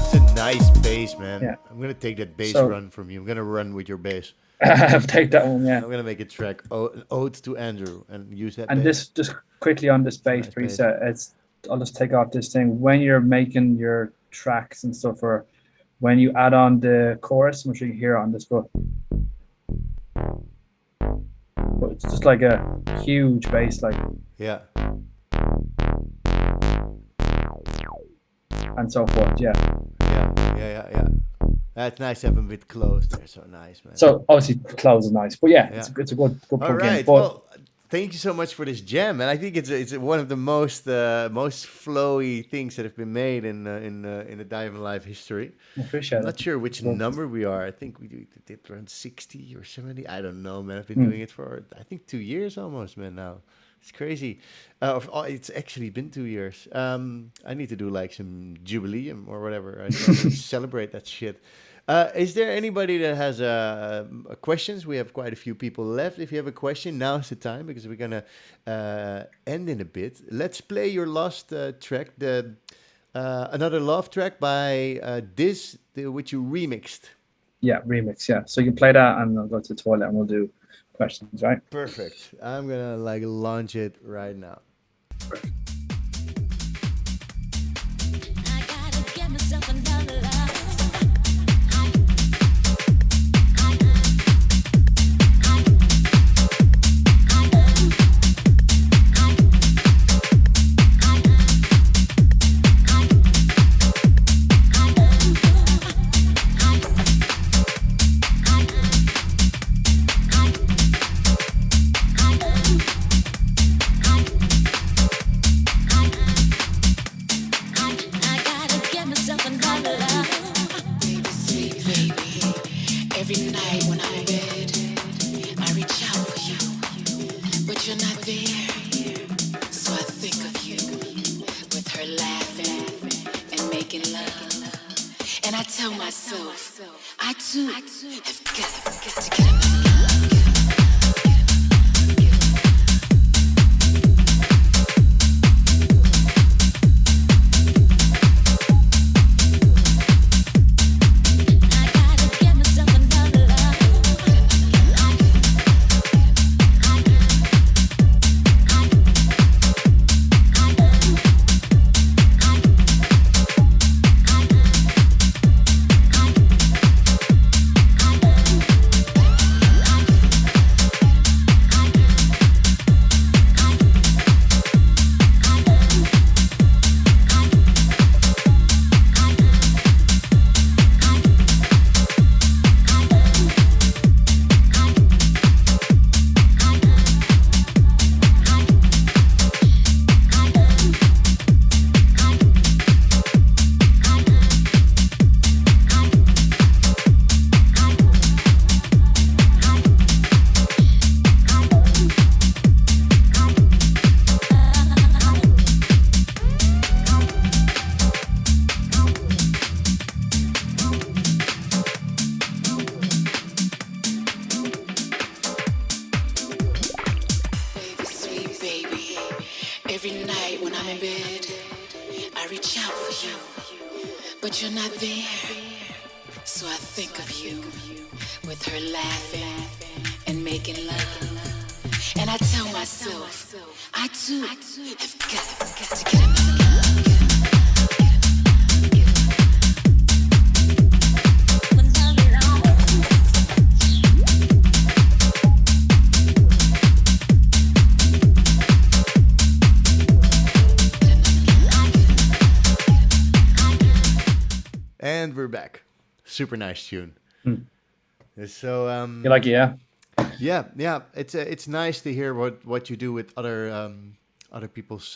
it's a nice bass, man. Yeah. I'm gonna take that bass run from you. I'm gonna run with your bass. Take that one, yeah. I'm gonna make a track, an ode to Andrew, and use that. And bass. this just quickly on this bass preset, I'll just take off this thing. When you're making your tracks and stuff, or when you add on the chorus, I'm sure you can hear it on this, but it's just like a huge bass, like, Yeah. and so forth. Yeah. Yeah. That's nice to have them a bit close. They're so nice, man. So obviously close is nice, but yeah. It's a good All plug right. in. But Well, thank you so much for this jam, and I think it's one of the most flowy things that have been made in the Daamen Live history. I appreciate I'm it. not sure which number we are. I think we did around 60 or 70. I don't know, man. I've been doing it for I think 2 years almost, man. Now it's crazy. It's actually been 2 years. I need to do like some jubileum or whatever. I celebrate that shit. Is there anybody that has questions? We have quite a few people left. If you have a question, now's the time, because we're gonna end in a bit. Let's play your last track, the Another Love track by which you remixed. Yeah, remix. Yeah, so you can play that, and I'll go to the toilet, and we'll do questions. Right? Perfect. I'm gonna launch it right now. Perfect. I gotta get myself another love. And we're back. Super nice tune. So you like it, yeah? Yeah. It's nice to hear what you do with other people's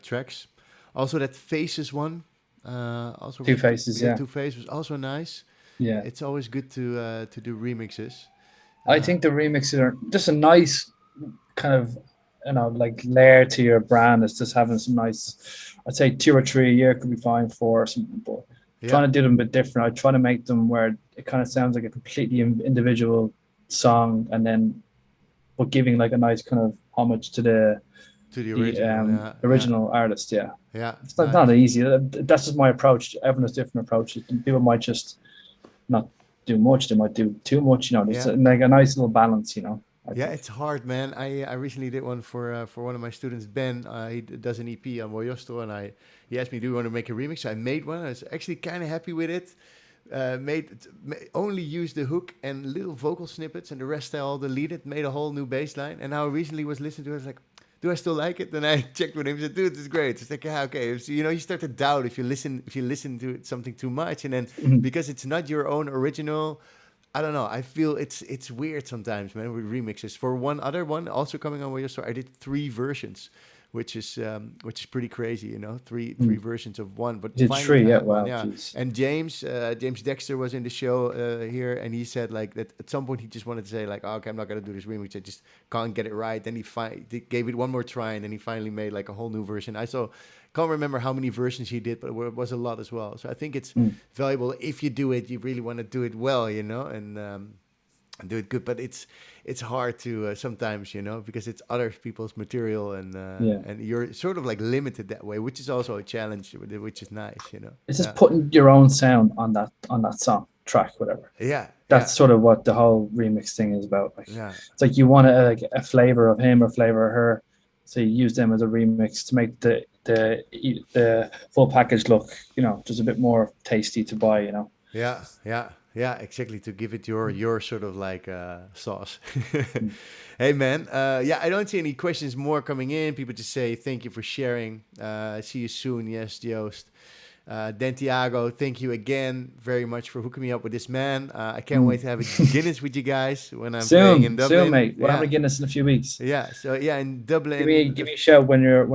tracks. Also, that Faces one. Also Two Faces, yeah. Two Faces was also nice. Yeah, it's always good to do remixes. I think the remixes are just a nice kind of, like layer to your brand. It's just having some nice, I'd say 2 or 3 a year could be fine for some people. Trying to do them a bit different. I try to make them where it kind of sounds like a completely individual song, and then but giving like a nice kind of homage to the original artist. Yeah. It's not easy. That's just my approach. Everyone has different approaches. People might just not do much. They might do too much. It's like a nice little balance. I Yeah, think. it's hard, man. I recently did one for one of my students, Ben. Does an EP on Woyosto, and he asked me, "Do you want to make a remix?" So I made one. I was actually kind of happy with it. Only used the hook and little vocal snippets, and the rest I all deleted. Made a whole new bass line, and now I recently was listening to it. I was like, "Do I still like it?" Then I checked with him. He said, "Dude, it's great." It's like, yeah, okay. So, you start to doubt if you listen to something too much, and then Mhm. because it's not your own original. I don't know. I feel it's weird sometimes, man, with remixes. For one other one, also coming on with your store, I did 3 versions, which is pretty crazy, three Mm. versions of one. But You did finally, three, I yeah. have one, Wow, yeah. jeez. And James Dexter was in the show here, and he said like that at some point he just wanted to say like, oh, okay, I'm not gonna do this remix. I just can't get it right. Then he gave it one more try, and then he finally made like a whole new version. Can't remember how many versions he did, but it was a lot as well. So I think it's Mm. valuable if you do it. You really want to do it well, and do it good. But it's hard to sometimes, because it's other people's material, Yeah. and you're sort of like limited that way, which is also a challenge, which is nice. It's just Yeah, putting your own sound on that song, track, whatever. yeah, That's yeah, sort of what the whole remix thing is about. Like yeah, it's like you want a flavor of him or flavor of her, so you use them as a remix to make the full package look, just a bit more tasty to buy. yeah, yeah. Yeah, exactly. To give it your sort of like sauce. Mm. Hey man, yeah, I don't see any questions more coming in. People just say thank you for sharing. See you soon. Yes, Joost. Tiago, thank you again very much for hooking me up with this man. I can't wait Mm. to have a Guinness with you guys when I'm playing in Soon, Dublin. mate. We'll have a Yeah, Guinness in a few weeks. yeah. So yeah, in Give me Dublin, give me a shout when you're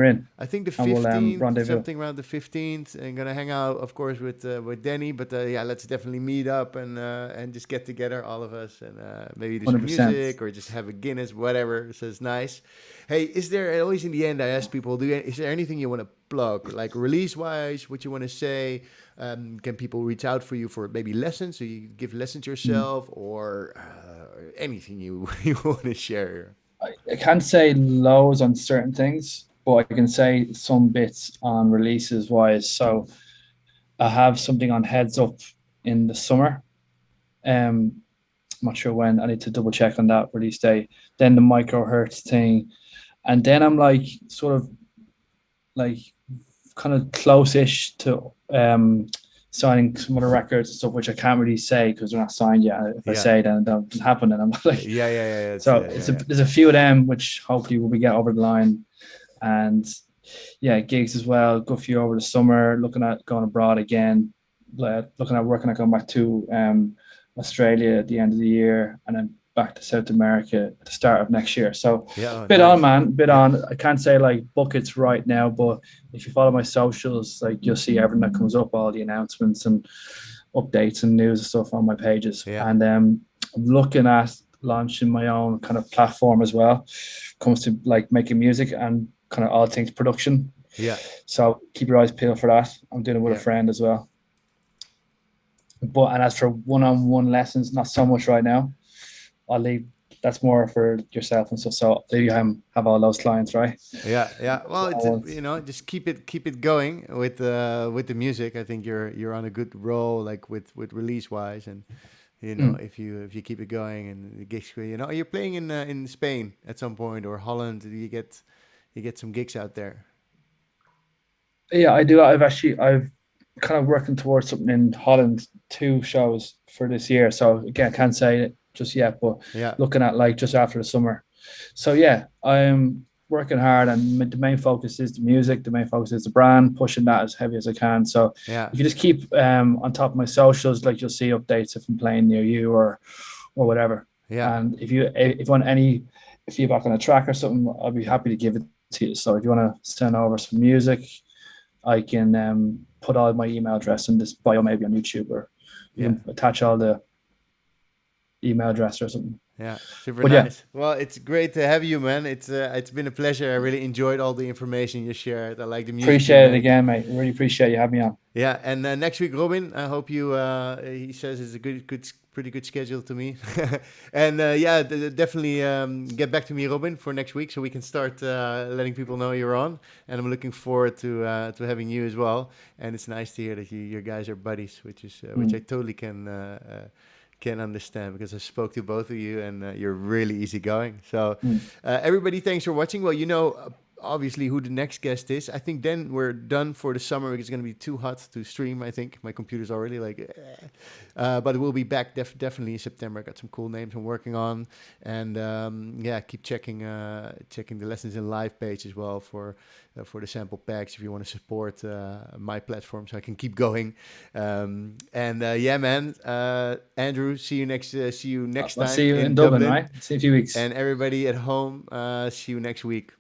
in, I think the and we'll 15th, rendezvous. something around the 15th, and gonna hang out, of course, with Danny. But yeah, let's definitely meet up and just get together, all of us, and maybe do some 100%. music or just have a Guinness, whatever. So it's nice. Hey, is there always in the end? I ask people, is there anything you want to plug, like release wise? What you want to say? Can people reach out for you for maybe lessons? So you give lessons Mm. yourself, or anything you you want to share? I can't say loads on certain things, but I can say some bits on releases wise. So I have something on Heads Up in the summer. I'm not sure when. I need to double check on that release date. Then the microhertz thing, and then I'm like sort of like kind of close-ish to signing some other records and stuff, which I can't really say because they're not signed yet. If I Yeah, say that, it doesn't happen, and I'm like, yeah. It's, so yeah, yeah. there's a few of them which hopefully will be get over the line, and yeah, gigs as well. Go a few over the summer. Looking at going abroad again. Looking at working at going back to Australia at the end of the year, and then back to South America at the start of next year. So Yeah, oh, bit on, nice. man, bit Yeah. on. I can't say like buckets right now, but if you follow my socials, like you'll see everything that comes up, all the announcements and updates and news and stuff on my pages. Yeah. And I'm looking at launching my own kind of platform as well. Comes to like making music and kind of all things production. Yeah. So keep your eyes peeled for that. I'm doing it with Yeah. a friend as well. And as for one-on-one lessons, not so much right now. I'll leave. That's more for yourself and stuff. So there you have all those clients, right? Yeah. Well, it's So just keep it going with the music. I think you're on a good roll, like with release wise, and if you keep it going and the gigs, you're playing in Spain at some point or Holland. You get some gigs out there. yeah, I do. I've kind of working towards something in Holland, 2 shows for this year. So again, I can't say it just yet, but Yeah. looking at like just after the summer. So yeah, I'm working hard, and the main focus is the music. The main focus is the brand, pushing that as heavy as I can. So Yeah. if you just keep on top of my socials, like you'll see updates if I'm playing near you or whatever. Yeah. And if you want any feedback on a track or something, I'll be happy to give it to you. So if you want to send over some music, I can put all my email address in this bio, maybe on YouTube, or you can attach all the email address or something. Yeah, super But yeah. nice. Well, it's great to have you, man. It's been a pleasure. I really enjoyed all the information you shared. I like the music. Appreciate it again, mate. Really appreciate you having me on. Yeah, and next week, Robin. I hope you. He says it's a pretty good schedule to me. And yeah, definitely get back to me, Robin, for next week, so we can start letting people know you're on. And I'm looking forward to having you as well. And it's nice to hear that you guys are buddies, which I totally can understand, because I spoke to both of you, and you're really easygoing. So, everybody, thanks for watching. Well, obviously who the next guest is. I think then we're done for the summer because it's going to be too hot to stream. I think my computer's already like, but we'll be back definitely in September. I got some cool names I'm working on, and keep checking the Lessons in Live page as well for the sample packs if you want to support my platform so I can keep going. Man, Andrew, see you next time. I'll see you in Dublin, right? See you in a few weeks. And everybody at home, see you next week.